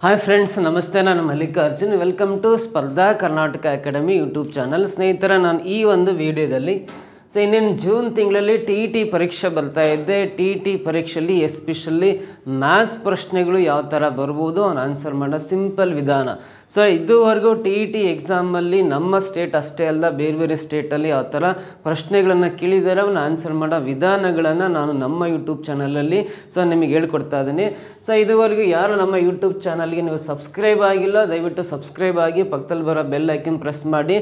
Hi friends, ನಮಸ್ತೆ. ನಾನು Mallikarjun. Welcome to ಸ್ಪರ್ಧಾ ಕರ್ನಾಟಕ ಅಕಾಡೆಮಿ ಯೂಟ್ಯೂಬ್ ಚಾನಲ್. ಸ್ನೇಹಿತರೆ, ನಾನು ಈ ಒಂದು ವಿಡಿಯೋದಲ್ಲಿ ಇನ್ನೇನು ಜೂನ್ ತಿಂಗಳಲ್ಲಿ ಟಿ ಪರೀಕ್ಷೆ ಬರ್ತಾ ಇದ್ದೆ. ಟಿ ಪರೀಕ್ಷೆಯಲ್ಲಿ ಎಸ್ಪೆಷಲಿ ಮ್ಯಾಥ್ಸ್ ಪ್ರಶ್ನೆಗಳು ಯಾವ ಥರ ಬರ್ಬೋದು ಅವ್ನು ಆನ್ಸರ್ ಮಾಡೋ ಸಿಂಪಲ್ ವಿಧಾನ. ಇದುವರೆಗೂ ಟಿ ಎಕ್ಸಾಮಲ್ಲಿ ನಮ್ಮ ಸ್ಟೇಟ್ ಅಷ್ಟೇ ಅಲ್ಲ, ಬೇರೆ ಬೇರೆ ಸ್ಟೇಟಲ್ಲಿ ಯಾವ ಥರ ಪ್ರಶ್ನೆಗಳನ್ನು ಕೇಳಿದರೆ ಅವನ್ನ ಆನ್ಸರ್ ಮಾಡೋ ವಿಧಾನಗಳನ್ನು ನಾನು ನಮ್ಮ ಯೂಟ್ಯೂಬ್ ಚಾನಲಲ್ಲಿ ನಿಮಗೆ ಹೇಳ್ಕೊಡ್ತಾ ಇದ್ದೀನಿ. ಇದುವರೆಗೂ ಯಾರು ನಮ್ಮ ಯೂಟ್ಯೂಬ್ ಚಾನಲ್ಗೆ ನೀವು ಸಬ್ಸ್ಕ್ರೈಬ್ ಆಗಿಲ್ಲ, ದಯವಿಟ್ಟು ಸಬ್ಸ್ಕ್ರೈಬ್ ಆಗಿ, ಪಕ್ಕದಲ್ಲಿ ಬರೋ ಬೆಲ್ ಐಕನ್ ಪ್ರೆಸ್ ಮಾಡಿ.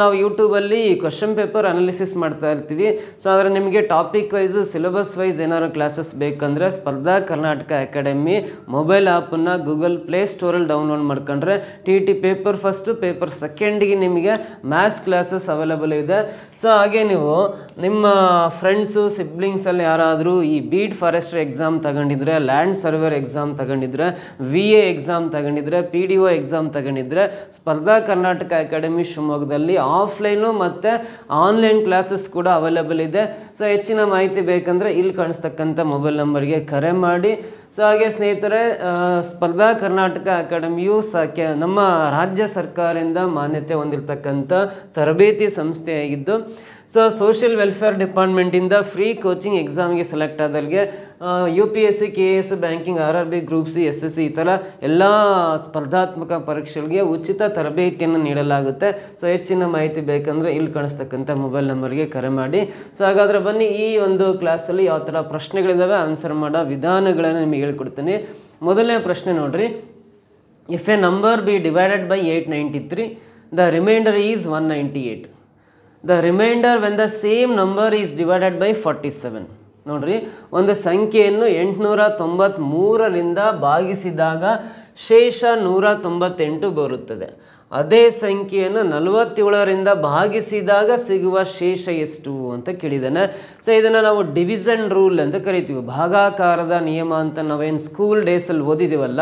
ನಾವು ಯೂಟ್ಯೂಬಲ್ಲಿ ಕ್ವಶನ್ ಪೇಪರ್ ಅನಾಲಿಸಿಸ್ ಮಾಡ್ತಾ ಇರ್ತೀವಿ. ಆದರೆ ನಿಮಗೆ ಟಾಪಿಕ್ ವೈಸು, ಸಿಲೆಬಸ್ ವೈಸ್ ಏನಾದ್ರು ಕ್ಲಾಸಸ್ ಬೇಕಂದರೆ ಸ್ಪರ್ಧಾ ಕರ್ನಾಟಕ ಅಕಾಡೆಮಿ ಮೊಬೈಲ್ ಆ್ಯಪನ್ನು ಗೂಗಲ್ ಪ್ಲೇ ಸ್ಟೋರಲ್ಲಿ ಡೌನ್ಲೋಡ್ ಮಾಡ್ಕೊಂಡ್ರೆ ಟಿ ಪೇಪರ್ ಫಸ್ಟು, ಪೇಪರ್ ಸೆಕೆಂಡಿಗೆ ನಿಮಗೆ ಮ್ಯಾಥ್ಸ್ ಕ್ಲಾಸಸ್ ಅವೈಲೇಬಲ್ ಇದೆ. ಹಾಗೆ ನೀವು ನಿಮ್ಮ ಫ್ರೆಂಡ್ಸು, ಸಿಬ್ಲಿಂಗ್ಸಲ್ಲಿ ಯಾರಾದರೂ ಈ ಬೀಡ್ ಫಾರೆಸ್ಟ್ರಿ ಎಕ್ಸಾಮ್ ತಗೊಂಡಿದ್ರೆ, ಲ್ಯಾಂಡ್ ಸರ್ವೇರ್ ಎಕ್ಸಾಮ್ ತಗೊಂಡಿದ್ರೆ, VA ಎಕ್ಸಾಮ್ ತಗೊಂಡಿದ್ರೆ, PDO ಎಕ್ಸಾಮ್ ತಗೊಂಡಿದ್ರೆ ಸ್ಪರ್ಧಾ ಕರ್ನಾಟಕ ಅಕಾಡೆಮಿ ಶಿವಮೊಗ್ಗದಲ್ಲಿ ಆಫ್ಲೈನು ಮತ್ತು ಆನ್ಲೈನ್ ಕ್ಲಾಸಸ್ ಕೂಡ ಅವೈಲೇಬಲ್ ಇದೆ. ಹೆಚ್ಚಿನ ಮಾಹಿತಿ ಬೇಕಂದರೆ ಇಲ್ಲಿ ಕಾಣಿಸ್ತಕ್ಕಂಥ ಮೊಬೈಲ್ ನಂಬರ್ಗೆ ಕರೆ ಮಾಡಿ. ಹಾಗೆ ಸ್ನೇಹಿತರೆ, ಸ್ಪರ್ಧಾ ಕರ್ನಾಟಕ ಅಕಾಡೆಮಿಯು ನಮ್ಮ ರಾಜ್ಯ ಸರ್ಕಾರದಿಂದ ಮಾನ್ಯತೆ ಹೊಂದಿರತಕ್ಕಂಥ ತರಬೇತಿ ಸಂಸ್ಥೆಯಾಗಿದ್ದು, ಸೋಷಿಯಲ್ ವೆಲ್ಫೇರ್ ಡಿಪಾರ್ಟ್ಮೆಂಟಿಂದ ಫ್ರೀ ಕೋಚಿಂಗ್ ಎಕ್ಸಾಮ್ಗೆ ಸೆಲೆಕ್ಟ್ ಆದವ್ರಿಗೆ UPSC, KS, banking, RRB, group C, SSC ಈ ಥರ ಎಲ್ಲ ಸ್ಪರ್ಧಾತ್ಮಕ ಪರೀಕ್ಷೆಗಳಿಗೆ ಉಚಿತ ತರಬೇತಿಯನ್ನು ನೀಡಲಾಗುತ್ತೆ. ಹೆಚ್ಚಿನ ಮಾಹಿತಿ ಬೇಕಂದರೆ ಇಲ್ಲಿ ಕಾಣಿಸ್ತಕ್ಕಂಥ ಮೊಬೈಲ್ ನಂಬರ್ಗೆ ಕರೆ ಮಾಡಿ. ಹಾಗಾದರೆ ಬನ್ನಿ, ಈ ಒಂದು ಕ್ಲಾಸಲ್ಲಿ ಯಾವ ಥರ ಪ್ರಶ್ನೆಗಳಿದ್ದಾವೆ, ಆನ್ಸರ್ ಮಾಡೋ ವಿಧಾನಗಳನ್ನು ನಿಮಗೆ ಹೇಳ್ಕೊಡ್ತೀನಿ. ಮೊದಲನೇ ಪ್ರಶ್ನೆ ನೋಡ್ರಿ. If A number B divided by 893, the reminder is 198. The remainder when the same number is divided by 47. ನೋಡ್ರಿ, ಒಂದು ಸಂಖ್ಯೆಯನ್ನು 893ರಿಂದ ಭಾಗಿಸಿದಾಗ ಶೇಷ 198 ಬರುತ್ತದೆ. ಅದೇ ಸಂಖ್ಯೆಯನ್ನು 47ರಿಂದ ಭಾಗಿಸಿದಾಗ ಸಿಗುವ ಶೇಷ ಎಷ್ಟು ಅಂತ ಕೇಳಿದ್ದಾನೆ. ಇದನ್ನು ನಾವು ಡಿವಿಷನ್ ರೂಲ್ ಅಂತ ಕರಿತೀವಿ. ಭಾಗಾಕಾರದ ನಿಯಮ ಅಂತ ನಾವೇನು ಸ್ಕೂಲ್ ಡೇಸಲ್ಲಿ ಓದಿದ್ದೀವಲ್ಲ,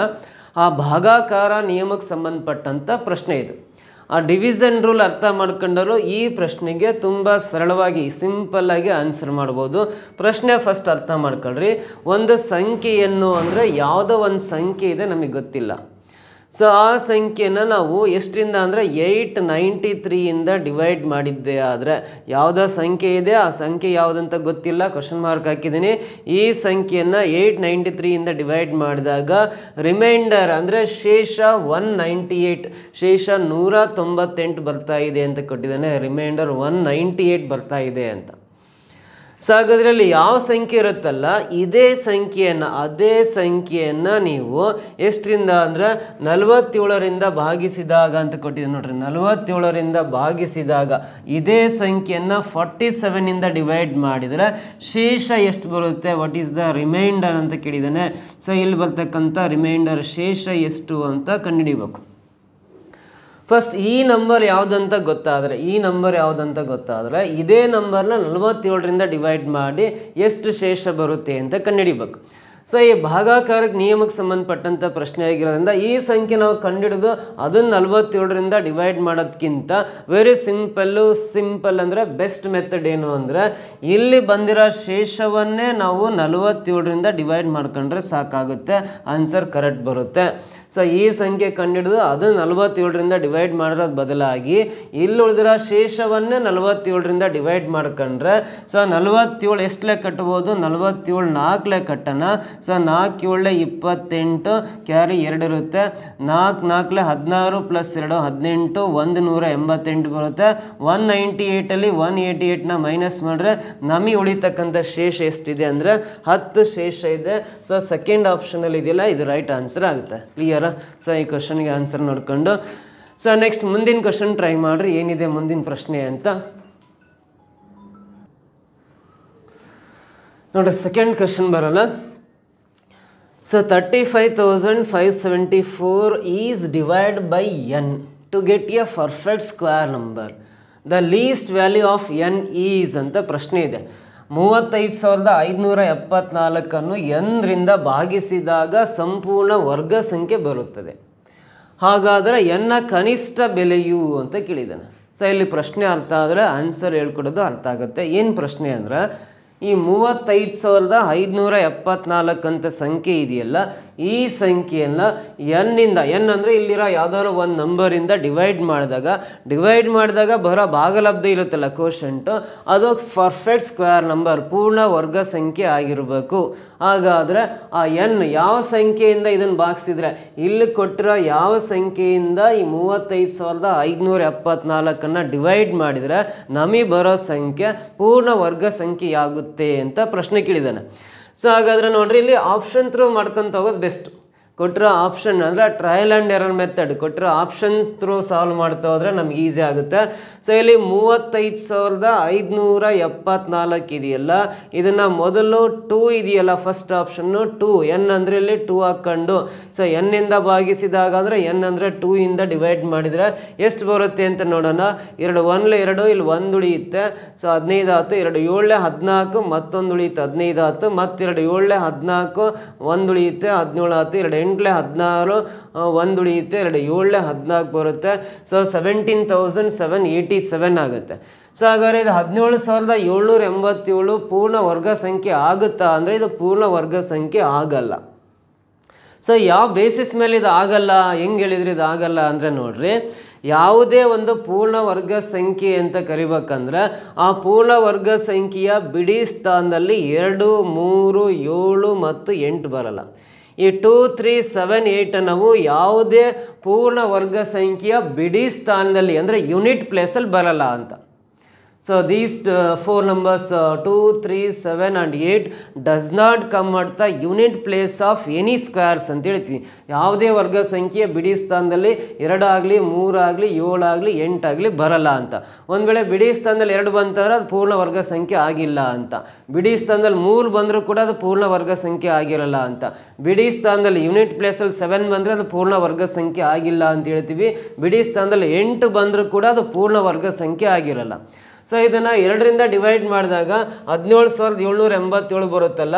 ಆ ಭಾಗಾಕಾರ ನಿಯಮಕ್ಕೆ ಸಂಬಂಧಪಟ್ಟಂಥ ಪ್ರಶ್ನೆ ಇದು. ಆ ಡಿವಿಷನ್ ರೂಲ್ ಅರ್ಥ ಮಾಡ್ಕೊಂಡವರು ಈ ಪ್ರಶ್ನೆಗೆ ತುಂಬ ಸರಳವಾಗಿ, ಸಿಂಪಲ್ಲಾಗಿ ಆನ್ಸರ್ ಮಾಡ್ಬೋದು. ಪ್ರಶ್ನೆ ಫಸ್ಟ್ ಅರ್ಥ ಮಾಡ್ಕೊಳ್ರಿ. ಒಂದು ಸಂಖ್ಯೆಯನ್ನು ಅಂದರೆ ಯಾವುದೋ ಒಂದು ಸಂಖ್ಯೆ ಇದೆ, ನಮಗೆ ಗೊತ್ತಿಲ್ಲ. ಆ ಸಂಖ್ಯೆನ ನಾವು ಎಷ್ಟರಿಂದ ಅಂದರೆ 893ಯಿಂದ ಡಿವೈಡ್ ಮಾಡಿದ್ದೆ. ಆದರೆ ಯಾವುದೋ ಸಂಖ್ಯೆ ಇದೆ, ಆ ಸಂಖ್ಯೆ ಯಾವುದಂತ ಗೊತ್ತಿಲ್ಲ, ಕ್ವಶನ್ ಮಾರ್ಕ್ ಹಾಕಿದ್ದೀನಿ. ಈ ಸಂಖ್ಯೆಯನ್ನು 893ಯಿಂದ ಡಿವೈಡ್ ಮಾಡಿದಾಗ ರಿಮೈಂಡರ್ ಅಂದರೆ ಶೇಷ 198, ಶೇಷ 198 ಬರ್ತಾ ಇದೆ ಅಂತ ಕೊಟ್ಟಿದ್ದಾನೆ. ರಿಮೈಂಡರ್ 198 ಬರ್ತಾ ಇದೆ ಅಂತ. ಹಾಗಾದ್ರೆ ಅಲ್ಲಿ ಯಾವ ಸಂಖ್ಯೆ ಇರುತ್ತಲ್ಲ, ಅದೇ ಸಂಖ್ಯೆಯನ್ನು ನೀವು ಎಷ್ಟರಿಂದ ಅಂದರೆ 47ರಿಂದ ಭಾಗಿಸಿದಾಗ ಅಂತ ಕೊಟ್ಟಿದೆ ನೋಡ್ರಿ. 47ರಿಂದ ಭಾಗಿಸಿದಾಗ ಇದೇ ಸಂಖ್ಯೆಯನ್ನು 47ಇಂದ ಡಿವೈಡ್ ಮಾಡಿದರೆ ಶೇಷ ಎಷ್ಟು ಬರುತ್ತೆ, ವಾಟ್ ಈಸ್ ದ ರಿಮೈಂಡರ್ ಅಂತ ಕೇಳಿದ್ದಾನೆ. ಇಲ್ಲಿ ಬರ್ತಕ್ಕಂಥ ರಿಮೈಂಡರ್ ಶೇಷ ಎಷ್ಟು ಅಂತ ಕಂಡುಹಿಡಿಬೇಕು. ಫಸ್ಟ್ ಈ ನಂಬರ್ ಯಾವುದಂತ ಗೊತ್ತಾದರೆ, ಇದೇ ನಂಬರ್ನ 47ರಿಂದ ಡಿವೈಡ್ ಮಾಡಿ ಎಷ್ಟು ಶೇಷ ಬರುತ್ತೆ ಅಂತ ಕಂಡುಹಿಡಿಬೇಕು. ಈ ಭಾಗಾಕಾರಕ್ಕೆ ನಿಯಮಕ್ಕೆ ಸಂಬಂಧಪಟ್ಟಂಥ ಪ್ರಶ್ನೆ ಆಗಿರೋದ್ರಿಂದ ಈ ಸಂಖ್ಯೆ ನಾವು ಕಂಡುಹಿಡಿದು ಅದನ್ನು 47ರಿಂದ ಡಿವೈಡ್ ಮಾಡೋದಕ್ಕಿಂತ ವೆರಿ ಸಿಂಪಲ್ ಅಂದರೆ ಬೆಸ್ಟ್ ಮೆಥಡ್ ಏನು ಅಂದರೆ, ಇಲ್ಲಿ ಬಂದಿರೋ ಶೇಷವನ್ನೇ ನಾವು 47ರಿಂದ ಡಿವೈಡ್ ಮಾಡ್ಕೊಂಡ್ರೆ ಸಾಕಾಗುತ್ತೆ, ಆನ್ಸರ್ ಕರೆಕ್ಟ್ ಬರುತ್ತೆ. ಈ ಸಂಖ್ಯೆ ಕಂಡುಹಿಡಿದು ಅದನ್ನು 47ರಿಂದ ಡಿವೈಡ್ ಮಾಡಿರೋದು ಬದಲಾಗಿ ಇಲ್ಲಿ ಉಳಿದಿರೋ ಶೇಷವನ್ನೇ 47ರಿಂದ ಡಿವೈಡ್ ಮಾಡ್ಕೊಂಡ್ರೆ 47 ಎಷ್ಟಲೇ ಕಟ್ಬೋದು, 47 4ಲೇ ಕಟ್ಟೋಣ. 4 7 28, ಕ್ಯಾರಿ 2 ಇರುತ್ತೆ. 4 4 16 + 2 18, 188 ಬರುತ್ತೆ. 198ಅಲ್ಲಿ 188ನ ಮೈನಸ್ ಮಾಡಿದ್ರೆ ನಮಗೆ ಉಳಿತಕ್ಕಂಥ ಶೇಷ ಎಷ್ಟಿದೆ ಅಂದರೆ 10 ಶೇಷ ಇದೆ. ಸೆಕೆಂಡ್ ಆಪ್ಷನಲ್ಲಿ ಇದೆಯಲ್ಲ, ಇದು ರೈಟ್ ಆನ್ಸರ್ ಆಗುತ್ತೆ. ಕ್ಲಿಯರ್? ಈ ಕ್ವಶನ್ಗೆ ಆನ್ಸರ್ ನೋಡ್ಕೊಂಡು ನೆಕ್ಸ್ಟ್ ಮುಂದಿನ ಕ್ವಶನ್ ಟ್ರೈ ಮಾಡ್ರಿ, ಏನಿದೆ ಮುಂದಿನ ಪ್ರಶ್ನೆ ಅಂತ ನೋಡ್ರಿ. ಸೆಕೆಂಡ್ ಕ್ವಶನ್ ಬರೋಲ್ಲ. 35,574 is divide by n to get a perfect square number. The least value of n is ಅಂತ ಪ್ರಶ್ನೆ ಇದೆ. 35,574 nರಿಂದ ಭಾಗಿಸಿದಾಗ ಸಂಪೂರ್ಣ ವರ್ಗ ಸಂಖ್ಯೆ ಬರುತ್ತದೆ. ಹಾಗಾದರೆ n ನ ಕನಿಷ್ಠ ಬೆಲೆಯು ಅಂತ ಕೇಳಿದ್ದಾನೆ. ಇಲ್ಲಿ ಪ್ರಶ್ನೆ ಅರ್ಥ ಆದರೆ ಆನ್ಸರ್ ಹೇಳ್ಕೊಡೋದು ಅರ್ಥ ಆಗುತ್ತೆ. ಏನು ಪ್ರಶ್ನೆ ಅಂದರೆ, ಈ 35,574 ಅಂತ ಸಂಖ್ಯೆ ಇದೆಯಲ್ಲ, ಈ ಸಂಖ್ಯೆಯನ್ನು ಎನ್ನಿಂದ, ಎನ್ ಅಂದರೆ ಇಲ್ಲಿರೋ ಯಾವುದಾದ್ರು ಒಂದು ನಂಬರಿಂದ ಡಿವೈಡ್ ಮಾಡಿದಾಗ ಬರೋ ಭಾಗಲಬ್ಧ ಇರುತ್ತಲ್ಲ ಕೋಶಂಟು, ಅದು ಪರ್ಫೆಕ್ಟ್ ಸ್ಕ್ವೇರ್ ನಂಬರ್, ಪೂರ್ಣ ವರ್ಗ ಸಂಖ್ಯೆ ಆಗಿರಬೇಕು. ಹಾಗಾದರೆ ಆ ಎನ್ ಯಾವ ಸಂಖ್ಯೆಯಿಂದ ಇದನ್ನು ಭಾಗಿಸಿದ್ರೆ, ಇಲ್ಲಿ ಕೊಟ್ಟಿರೋ ಯಾವ ಸಂಖ್ಯೆಯಿಂದ ಈ 35,574 ಡಿವೈಡ್ ಮಾಡಿದರೆ ನಮಗೆ ಬರೋ ಸಂಖ್ಯೆ ಪೂರ್ಣ ವರ್ಗ ಸಂಖ್ಯೆ ಆಗುತ್ತೆ ಅಂತ ಪ್ರಶ್ನೆ ಕೇಳಿದ್ದಾನೆ. ಸೊ ಹಾಗಾದರೆ ನೋಡ್ರಿ, ಇಲ್ಲಿ ಆಪ್ಷನ್ ಥ್ರೂ ಮಾಡ್ಕೊಂತ ಹೋಗೋದು ಬೆಸ್ಟ್. ಕೊಟ್ಟಿರೋ ಆಪ್ಷನ್ ಅಂದರೆ ಟ್ರಯಲ್ ಆ್ಯಂಡ್ ಎರರ್ ಮೆಥಡ್, ಕೊಟ್ಟಿರೋ ಆಪ್ಷನ್ಸ್ ಥ್ರೂ ಸಾಲ್ವ್ ಮಾಡ್ತಾ ಹೋದರೆ ನಮ್ಗೆ ಈಸಿ ಆಗುತ್ತೆ. ಸೊ ಇಲ್ಲಿ 35,574 ಇದೆಯಲ್ಲ, ಇದನ್ನು ಮೊದಲು 2 ಇದೆಯಲ್ಲ ಫಸ್ಟ್ ಆಪ್ಷನ್ನು 2, ಎನ್ ಅಂದರೆ ಇಲ್ಲಿ 2 ಹಾಕ್ಕೊಂಡು, ಸೊ ಎನ್ನಿಂದ ಭಾಗಿಸಿದಾಗ ಅಂದರೆ ಎನ್ ಅಂದರೆ 2 ಇಂದ ಡಿವೈಡ್ ಮಾಡಿದರೆ ಎಷ್ಟು ಬರುತ್ತೆ ಅಂತ ನೋಡೋಣ. 2 1 2, ಇಲ್ಲಿ 1 ಉಳಿಯುತ್ತೆ. ಸೊ 15 ಆಯ್ತು, 2 7 14, ಮತ್ತೊಂದು ಉಳಿಯುತ್ತೆ 15 ಆಯ್ತು, ಮತ್ತು 2 7 14, 1 ಉಳಿಯುತ್ತೆ 17 ಆಯ್ತು, 2 8 16, 1 ಉಳಿಯುತ್ತೆ, 2 7 14 ಬರುತ್ತೆ. ಸೊ 17,787 ಆಗುತ್ತೆ. ಸೊ ಹಾಗಾದರೆ ಇದು 17,787 ಪೂರ್ಣ ವರ್ಗ ಸಂಖ್ಯೆ ಆಗುತ್ತಾ ಅಂದರೆ ಇದು ಪೂರ್ಣ ವರ್ಗ ಸಂಖ್ಯೆ ಆಗಲ್ಲ. ಸೊ ಯಾವ ಬೇಸಿಸ್ ಮೇಲೆ ಇದು ಆಗಲ್ಲ, ಹೆಂಗೆ ಹೇಳಿದ್ರೆ ಇದು ಆಗಲ್ಲ ಅಂದರೆ ನೋಡ್ರಿ, ಯಾವುದೇ ಒಂದು ಪೂರ್ಣ ವರ್ಗ ಸಂಖ್ಯೆ ಅಂತ ಕರಿಬೇಕಂದ್ರೆ ಆ ಪೂರ್ಣ ವರ್ಗ ಸಂಖ್ಯೆಯ ಬಿಡಿ ಸ್ಥಾನದಲ್ಲಿ 2 3 7 ಮತ್ತು 8 ಬರಲ್ಲ. ಈ 2 3 7 8 ನಾವು ಯಾವುದೇ ಪೂರ್ಣ ವರ್ಗ ಸಂಖ್ಯೆಯ ಬಿಡಿ ಸ್ಥಾನದಲ್ಲಿ ಅಂದರೆ ಯೂನಿಟ್ ಪ್ಲೇಸಲ್ಲಿ ಬರಲ್ಲ ಅಂತ. So these 4 numbers 2 3 7 and 8 does not come at the unit place of any squares ಅಂತ ಹೇಳ್ತೀವಿ. ಯಾವುದೇ ವರ್ಗ ಸಂಖ್ಯೆಯ ಬಿಡಿ ಸ್ಥಾನದಲ್ಲಿ 2 ಆಗಲಿ 3 ಆಗಲಿ 7 ಆಗಲಿ 8 ಆಗಲಿ ಬರಲ್ಲ ಅಂತ. ಒಂದು ವೇಳೆ ಬಿಡಿ ಸ್ಥಾನದಲ್ಲಿ 2 ಬಂತಂದ್ರೆ ಅದು ಪೂರ್ಣ ವರ್ಗ ಸಂಖ್ಯೆ ಆಗಿಲ್ಲ ಅಂತ. ಬಿಡಿ ಸ್ಥಾನದಲ್ಲಿ 3 ಬಂದರೂ ಕೂಡ ಅದು ಪೂರ್ಣ ವರ್ಗ ಸಂಖ್ಯೆ ಆಗಿರಲ್ಲ ಅಂತ. ಬಿಡಿ ಸ್ಥಾನದಲ್ಲಿ ಯೂನಿಟ್ ಪ್ಲೇಸಲ್ಲಿ 7 ಬಂದರೆ ಅದು ಪೂರ್ಣ ವರ್ಗ ಸಂಖ್ಯೆ ಆಗಿಲ್ಲ ಅಂತ ಹೇಳ್ತೀವಿ. ಬಿಡಿ ಸ್ಥಾನದಲ್ಲಿ 8 ಬಂದರೂ ಕೂಡ ಅದು ಪೂರ್ಣ ವರ್ಗ ಸಂಖ್ಯೆ ಆಗಿರಲ್ಲ. ಸೊ ಇದನ್ನು 2ರಿಂದ ಡಿವೈಡ್ ಮಾಡಿದಾಗ 17,787 ಬರುತ್ತಲ್ಲ,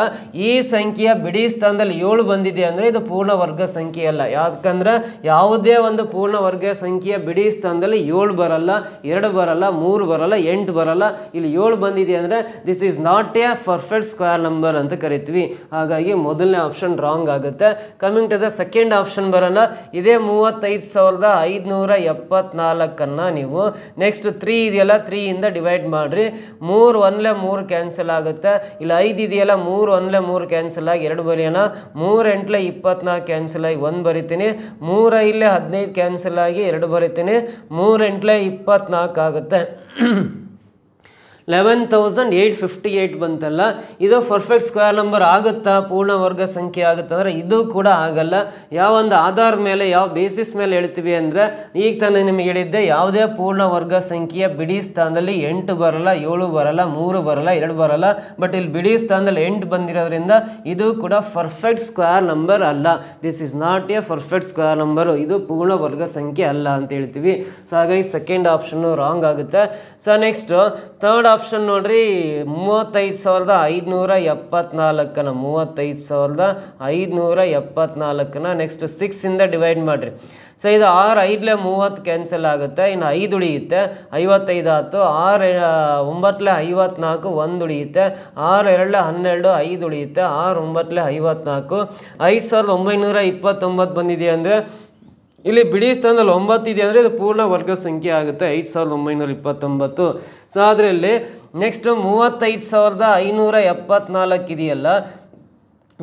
ಈ ಸಂಖ್ಯೆಯ ಬಿಡಿ ಸ್ಥಾನದಲ್ಲಿ 7 ಬಂದಿದೆ ಅಂದರೆ ಇದು ಪೂರ್ಣ ವರ್ಗ ಸಂಖ್ಯೆ ಅಲ್ಲ. ಯಾಕಂದ್ರೆ ಯಾವುದೇ ಒಂದು ಪೂರ್ಣ ವರ್ಗ ಸಂಖ್ಯೆಯ ಬಿಡಿ ಸ್ಥಾನದಲ್ಲಿ 7 ಬರಲ್ಲ, 2 ಬರಲ್ಲ, 3 ಬರಲ್ಲ, 8 ಬರಲ್ಲ. ಇಲ್ಲಿ 7 ಬಂದಿದೆ ಅಂದರೆ this is not a perfect square number ಅಂತ ಕರಿತೀವಿ. ಹಾಗಾಗಿ ಮೊದಲನೇ ಆಪ್ಷನ್ ರಾಂಗ್ ಆಗುತ್ತೆ. Coming to the second option ಬರೋಣ. ಇದೇ 35,574 ನೀವು ನೆಕ್ಸ್ಟ್ 3 ಇದೆಯಲ್ಲ, 3 ಇಂದ ಡಿವೈಡ್ ಮಾಡ್ರಿ. 3 1 3 ಕ್ಯಾನ್ಸಲ್ ಆಗುತ್ತೆ. ಇಲ್ಲಿ 5 ಇದೆಯಲ್ಲ, 3 1 3 ಕ್ಯಾನ್ಸಲ್ ಆಗಿ 2 ಬರೆಯೋಣ. 3 8 24 ಕ್ಯಾನ್ಸಲ್ ಆಗಿ 1 ಬರಿತೀನಿ. 3 5 15 ಕ್ಯಾನ್ಸಲ್ ಆಗಿ 2 ಬರಿತೀನಿ. 3 8 24 ಆಗುತ್ತೆ. 11,858 ಬಂತಲ್ಲ, ಇದು ಪರ್ಫೆಕ್ಟ್ ಸ್ಕ್ವೇರ್ ನಂಬರ್ ಆಗುತ್ತಾ, ಪೂರ್ಣ ವರ್ಗ ಸಂಖ್ಯೆ ಆಗುತ್ತಾ ಅಂದರೆ ಇದು ಕೂಡ ಆಗಲ್ಲ. ಯಾವ ಒಂದು ಆಧಾರದ ಮೇಲೆ, ಯಾವ ಬೇಸಿಸ್ ಮೇಲೆ ಹೇಳ್ತೀವಿ ಅಂದರೆ, ಈಗ ತಾನೇ ನಿಮಗೆ ಹೇಳಿದ್ದೆ ಯಾವುದೇ ಪೂರ್ಣ ವರ್ಗ ಸಂಖ್ಯೆಯ ಬಿಡಿ ಸ್ಥಾನದಲ್ಲಿ 8 ಬರಲ್ಲ, 7 ಬರಲ್ಲ, 3 ಬರಲ್ಲ, 2 ಬರಲ್ಲ. ಬಟ್ ಇಲ್ಲಿ ಬಿಡಿ ಸ್ಥಾನದಲ್ಲಿ 8 ಬಂದಿರೋದ್ರಿಂದ ಇದು ಕೂಡ ಪರ್ಫೆಕ್ಟ್ ಸ್ಕ್ವೇರ್ ನಂಬರ್ ಅಲ್ಲ. This is not a perfect square number, ಇದು ಪೂರ್ಣ ವರ್ಗ ಸಂಖ್ಯೆ ಅಲ್ಲ ಅಂತ ಹೇಳ್ತೀವಿ. ಸೊ ಹಾಗಾಗಿ ಸೆಕೆಂಡ್ ಆಪ್ಷನ್ನು ರಾಂಗ್ ಆಗುತ್ತೆ. ಸೊ ನೆಕ್ಸ್ಟ್ ಥರ್ಡ್ ಆಪ್ಷನ್ ನೋಡ್ರಿ, 35,574 35,574 ನೆಕ್ಸ್ಟ್ 6 ಇಂದ ಡಿವೈಡ್ ಮಾಡಿರಿ. ಸೊ ಇದು 6 5 30 ಕ್ಯಾನ್ಸಲ್ ಆಗುತ್ತೆ. ಇನ್ನು 5 ಉಳಿಯುತ್ತೆ, 55 ಆಯ್ತು. 6 9 54, 1 ಉಳಿಯುತ್ತೆ. 6 2 12, 5 ಉಳಿಯುತ್ತೆ. 6 9 54, 5,929 ಬಂದಿದೆ ಅಂದರೆ ಇಲ್ಲಿ ಬಿಡಿ ಸ್ಥಾನದಲ್ಲಿ 9 ಇದೆ ಅಂದರೆ ಇದು ಪೂರ್ಣ ವರ್ಗ ಸಂಖ್ಯೆ ಆಗುತ್ತೆ, 5,929. ಸೊ ಅದರಲ್ಲಿ ನೆಕ್ಸ್ಟ್ 35,574 ಇದೆಯಲ್ಲ,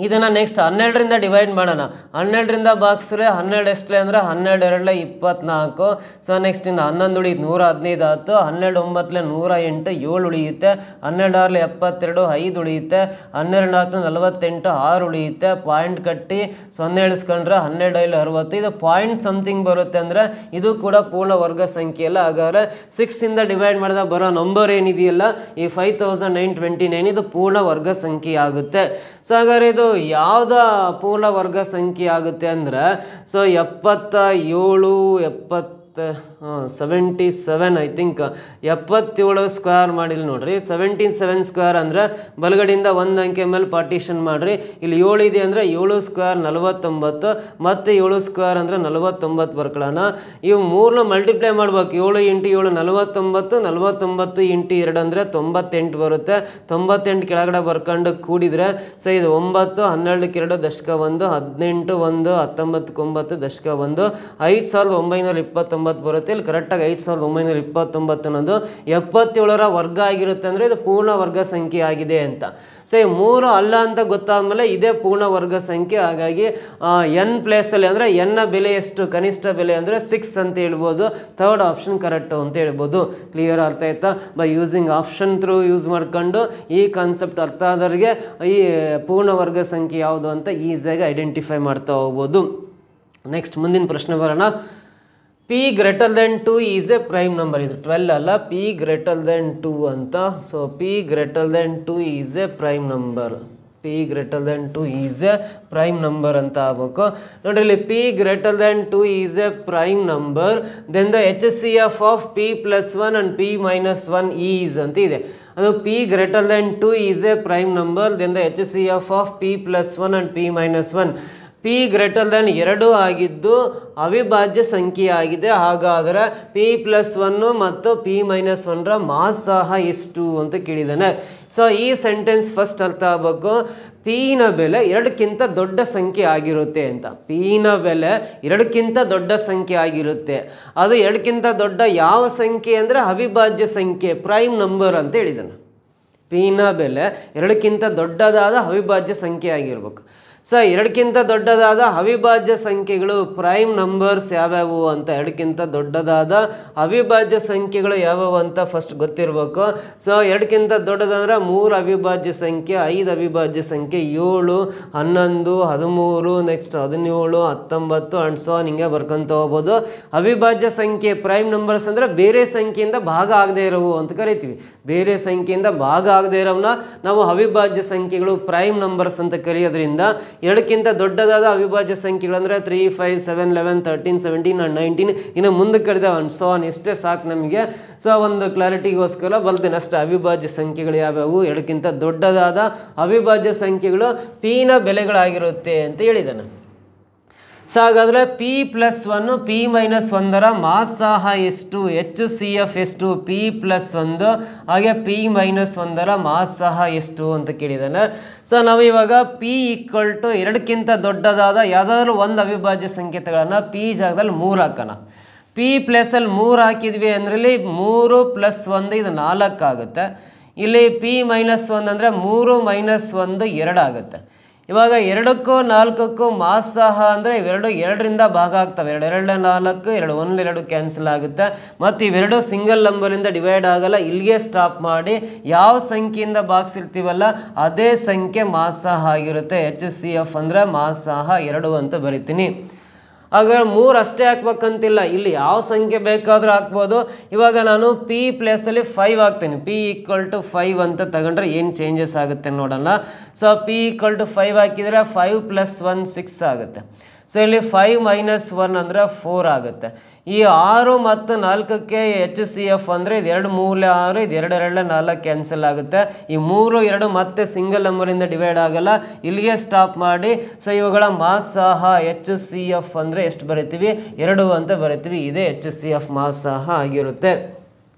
ಇದನ್ನು ನೆಕ್ಸ್ಟ್ 12ರಿಂದ ಡಿವೈಡ್ ಮಾಡೋಣ. 12ರಿಂದ ಬಾಕ್ಸ್ರೆ 12 ಎಷ್ಟಲೆ ಅಂದರೆ 12 2 24. ಸೊ ನೆಕ್ಸ್ಟ್ ಇನ್ನು 11 ಉಳಿಯುತ್ತೆ, 115 ಆಯ್ತು. 12 9 108, 7 ಉಳಿಯುತ್ತೆ. 12 6 72, 5 ಉಳಿಯುತ್ತೆ. 12 4 48, 6 ಉಳಿಯುತ್ತೆ. ಪಾಯಿಂಟ್ ಕಟ್ಟಿ 0 ಇಳಿಸ್ಕೊಂಡ್ರೆ 12 60. ಇದು ಪಾಯಿಂಟ್ ಸಮಥಿಂಗ್ ಬರುತ್ತೆ ಅಂದರೆ ಇದು ಕೂಡ ಪೂರ್ಣ ವರ್ಗ ಸಂಖ್ಯೆ ಅಲ್ಲ. ಹಾಗಾದರೆ 6 ಇಂದ ಡಿವೈಡ್ ಮಾಡಿದಾಗ ಬರೋ ನಂಬರ್ ಏನಿದೆಯಲ್ಲ, ಈ 5,929 ಇದು ಪೂರ್ಣ ವರ್ಗ ಸಂಖ್ಯೆ ಆಗುತ್ತೆ. ಸೊ ಹಾಗಾದ್ರೆ ಇದು ಯಾವುದ ಪೂರ್ಣ ವರ್ಗ ಸಂಖ್ಯೆ ಆಗುತ್ತೆ ಅಂದರೆ, ಸೊ 77, 78, 77 ಐ ಥಿಂಕ್ 77 ಸ್ಕ್ವೇರ್ ಮಾಡಿಲ್ಲ ನೋಡ್ರಿ. 77 ಸ್ಕ್ವೇರ್ ಅಂದರೆ ಬಲಗಡೆಯಿಂದ ಒಂದು ಅಂಕೆ ಮೇಲೆ ಪಾರ್ಟಿಷನ್ ಮಾಡಿರಿ. ಇಲ್ಲಿ 7 ಇದೆ ಅಂದರೆ 7 ಸ್ಕ್ವೇರ್ 49 ಮತ್ತು 7 ಸ್ಕ್ವೇರ್ ಅಂದರೆ 49 ಬರ್ಕೊಳ್ಳೋಣ. ಇವು ಮೂರನ್ನ ಮಲ್ಟಿಪ್ಲೈ ಮಾಡ್ಬೇಕು. 7 × 7 49, 49 × 2 ಅಂದರೆ 98 ಬರುತ್ತೆ. 98 ಕೆಳಗಡೆ ಬರ್ಕೊಂಡು ಕೂಡಿದರೆ ಸೊ ಇದು 9, 12 2 ದಶಕ 1, 18 1, 19 9 ದಶಕ 1, 5929 ಬರುತ್ತೆ. ಇಲ್ಲಿ ಕರೆಕ್ಟಾಗಿ 5929 ಅನ್ನೋದು 77ರ ವರ್ಗ ಆಗಿರುತ್ತೆ ಅಂದರೆ ಇದು ಪೂರ್ಣ ವರ್ಗ ಸಂಖ್ಯೆ ಆಗಿದೆ ಅಂತ. ಸೊ ಈ 3 ಅಲ್ಲ ಅಂತ ಗೊತ್ತಾದ್ಮೇಲೆ ಇದೇ ಪೂರ್ಣ ವರ್ಗ ಸಂಖ್ಯೆ. ಹಾಗಾಗಿ ಎನ್ ಪ್ಲೇಸಲ್ಲಿ ಅಂದರೆ ಎನ್ನ ಬೆಲೆ ಎಷ್ಟು, ಕನಿಷ್ಠ ಬೆಲೆ ಅಂದರೆ 6 ಅಂತ ಹೇಳ್ಬೋದು. ಥರ್ಡ್ ಆಪ್ಷನ್ ಕರೆಕ್ಟು ಅಂತ ಹೇಳ್ಬೋದು. ಕ್ಲಿಯರ್ ಅರ್ಥ ಆಯ್ತಾ? By using option through use ಮಾಡ್ಕೊಂಡು ಈ ಕಾನ್ಸೆಪ್ಟ್ ಅರ್ಥ ಆದವ್ರಿಗೆ ಈ ಪೂರ್ಣ ವರ್ಗ ಸಂಖ್ಯೆ ಯಾವುದು ಅಂತ ಈಸಿಯಾಗಿ ಐಡೆಂಟಿಫೈ ಮಾಡ್ತಾ ಹೋಗ್ಬೋದು. ನೆಕ್ಸ್ಟ್ ಮುಂದಿನ ಪ್ರಶ್ನೆ ಬರೋಣ. P greater than 2 is a prime number. ಇದು 12 ಅಲ್ಲ, P greater than 2 ಅಂತ. So P greater than 2 is a prime number. P greater than 2 is a prime number ಅಂತ ಆಗಬೇಕು ನೋಡ್ರಿ. ಇಲ್ಲಿ P greater than 2 is a prime number, then the HCF of P plus 1 and P minus 1 is ಅಂತ ಇದೆ. ಅದು P greater than 2 is a prime number, then the HCF of P plus 1 and P minus 1. P greater than 2 ಆಗಿದ್ದು ಅವಿಭಾಜ್ಯ ಸಂಖ್ಯೆ ಆಗಿದೆ. ಹಾಗಾದರೆ P plus 1 ಮತ್ತು P minus 1ರ mass ಸಹ ಎಷ್ಟು ಅಂತ ಕೇಳಿದ್ದಾನೆ. ಸೊ ಈ ಸೆಂಟೆನ್ಸ್ ಫಸ್ಟ್ ಅರ್ಥ ಆಗಬೇಕು. Pನ ಬೆಲೆ 2ಕ್ಕಿಂತ ದೊಡ್ಡ ಸಂಖ್ಯೆ ಆಗಿರುತ್ತೆ ಅಂತ. Pನ ಬೆಲೆ 2ಕ್ಕಿಂತ ದೊಡ್ಡ ಸಂಖ್ಯೆ ಆಗಿರುತ್ತೆ. ಅದು 2ಕ್ಕಿಂತ ದೊಡ್ಡ ಯಾವ ಸಂಖ್ಯೆ ಅಂದರೆ ಅವಿಭಾಜ್ಯ ಸಂಖ್ಯೆ, ಪ್ರೈಮ್ ನಂಬರ್ ಅಂತ ಹೇಳಿದ್ದಾನೆ. Pನ ಬೆಲೆ 2ಕ್ಕಿಂತ ದೊಡ್ಡದಾದ ಅವಿಭಾಜ್ಯ ಸಂಖ್ಯೆ ಆಗಿರ್ಬೇಕು. ಸೊ 2ಕ್ಕಿಂತ ದೊಡ್ಡದಾದ ಅವಿಭಾಜ್ಯ ಸಂಖ್ಯೆಗಳು ಪ್ರೈಮ್ ನಂಬರ್ಸ್ ಯಾವ್ಯಾವು ಅಂತ, 2ಕ್ಕಿಂತ ದೊಡ್ಡದಾದ ಅವಿಭಾಜ್ಯ ಸಂಖ್ಯೆಗಳು ಯಾವ್ಯಾವು ಅಂತ ಫಸ್ಟ್ ಗೊತ್ತಿರಬೇಕು. ಸೊ 2ಕ್ಕಿಂತ ದೊಡ್ಡದಂದ್ರೆ 3 ಅವಿಭಾಜ್ಯ ಸಂಖ್ಯೆ, 5 ಅವಿಭಾಜ್ಯ ಸಂಖ್ಯೆ, 7, 11, 13, ನೆಕ್ಸ್ಟ್ 17, 19 ಅಂಡ್ ಸೊ ಹಿಂಗೆ ಬರ್ಕೊಂತ ಹೋಗ್ಬೋದು. ಅವಿಭಾಜ್ಯ ಸಂಖ್ಯೆ ಪ್ರೈಮ್ ನಂಬರ್ಸ್ ಅಂದರೆ ಬೇರೆ ಸಂಖ್ಯೆಯಿಂದ ಭಾಗ ಆಗದೆ ಇರೋವು ಅಂತ ಕರಿತೀವಿ. ಬೇರೆ ಸಂಖ್ಯೆಯಿಂದ ಭಾಗ ಆಗದೆ ಇರೋವನ್ನ ನಾವು ಅವಿಭಾಜ್ಯ ಸಂಖ್ಯೆಗಳು ಪ್ರೈಮ್ ನಂಬರ್ಸ್ ಅಂತ ಕರೆಯೋದ್ರಿಂದ 2ಕ್ಕಿಂತ ದೊಡ್ಡದಾದ ಅವಿಭಾಜ್ಯ ಸಂಖ್ಯೆಗಳು ಅಂದರೆ 3, 5, 7, 11, 13, 17 and 19 ಇನ್ನು ಮುಂದಕ್ಕೆ ಕರೆದ ಸೊ ಎಷ್ಟೇ ಸಾಕು ನಮಗೆ. ಸೊ ಒಂದು ಕ್ಲಾರಿಟಿಗೋಸ್ಕರ ಬಲ್ತೇನೆ ಅಷ್ಟೇ. ಅವಿಭಾಜ್ಯ ಸಂಖ್ಯೆಗಳು ಯಾವ್ಯಾವು, 2ಕ್ಕಿಂತ ದೊಡ್ಡದಾದ ಅವಿಭಾಜ್ಯ ಸಂಖ್ಯೆಗಳು Pನ ಬೆಲೆಗಳಾಗಿರುತ್ತೆ ಅಂತ ಹೇಳಿದ್ದಾನೆ. ಸೊ ಹಾಗಾದರೆ P plus 1 P minus 1ರ mass ಸಹ ಎಷ್ಟು, HCF ಎಷ್ಟು, P plus 1 ಹಾಗೆ P minus 1ರ ಮಾಸ್ ಸಹ ಎಷ್ಟು ಅಂತ ಕೇಳಿದ್ದಾನೆ. ಸೊ ನಾವು ಇವಾಗ P = 2ಕ್ಕಿಂತ ದೊಡ್ಡದಾದ ಯಾವುದಾದ್ರೂ ಒಂದು ಅವಿಭಾಜ್ಯ ಸಂಖ್ಯೆ ತಗೊಳ್ಳೋಣ. P ಜಾಗದಲ್ಲಿ 3 ಹಾಕೋಣ. P ಪ್ಲೇಸಲ್ಲಿ 3 ಹಾಕಿದ್ವಿ ಅಂದರೆ ಇಲ್ಲಿ 3 + 1 ಇದು 4 ಆಗುತ್ತೆ. ಇಲ್ಲಿ P minus 1 ಅಂದರೆ 3 - 1 2 ಆಗುತ್ತೆ. ಇವಾಗ 2ಕ್ಕೂ 4ಕ್ಕೂ ಮಾಸ್ ಸಹ ಅಂದರೆ ಇವೆರಡು 2ರಿಂದ ಭಾಗ ಆಗ್ತವೆ. 2 2 4, 2 1 2 ಕ್ಯಾನ್ಸಲ್ ಆಗುತ್ತೆ. ಮತ್ತು ಇವೆರಡು ಸಿಂಗಲ್ ನಂಬರಿಂದ ಡಿವೈಡ್ ಆಗಲ್ಲ. ಇಲ್ಲಿಗೆ ಸ್ಟಾಪ್ ಮಾಡಿ ಯಾವ ಸಂಖ್ಯೆಯಿಂದ ಭಾಗಿಸಿರ್ತೀವಲ್ಲ ಅದೇ ಸಂಖ್ಯೆ ಮಾಸ್ ಸಹ ಆಗಿರುತ್ತೆ. HCF ಅಂದರೆ ಮಾಸ್ ಸಹ 2 ಅಂತ ಬರಿತೀನಿ. ಹಾಗಾದ್ರೆ 3 ಅಷ್ಟೇ ಹಾಕ್ಬೇಕಂತಿಲ್ಲ, ಇಲ್ಲಿ ಯಾವ ಸಂಖ್ಯೆ ಬೇಕಾದರೂ ಹಾಕ್ಬೋದು. ಇವಾಗ ನಾನು P ಪ್ಲೇಸಲ್ಲಿ 5 ಹಾಕ್ತೀನಿ. P = 5 ಅಂತ ತಗೊಂಡ್ರೆ ಏನು ಚೇಂಜಸ್ ಆಗುತ್ತೆ ನೋಡೋಣ. ಸೊ P = 5 ಹಾಕಿದರೆ 5 + 1 6 ಆಗುತ್ತೆ. ಸೊ ಇಲ್ಲಿ 5 - 1 ಅಂದರೆ 4 ಆಗುತ್ತೆ. ಈ 6 ಮತ್ತು 4ಕ್ಕೆ HCF ಅಂದರೆ ಇದು 2 ಮೂಲೆ 6, ಇದು 2 2 4 ಕ್ಯಾನ್ಸಲ್ ಆಗುತ್ತೆ. ಈ 3 2 ಮತ್ತೆ ಸಿಂಗಲ್ ನಂಬರಿಂದ ಡಿವೈಡ್ ಆಗಲ್ಲ. ಇಲ್ಲಿಗೆ ಸ್ಟಾಪ್ ಮಾಡಿ. ಸೊ ಇವುಗಳ ಮಾಸ್ ಸಹ HCF ಅಂದರೆ ಎಷ್ಟು ಬರಿತೀವಿ, 2 ಅಂತ ಬರಿತೀವಿ. ಇದೇ HCF ಮಾಸ್ ಸಹ ಆಗಿರುತ್ತೆ.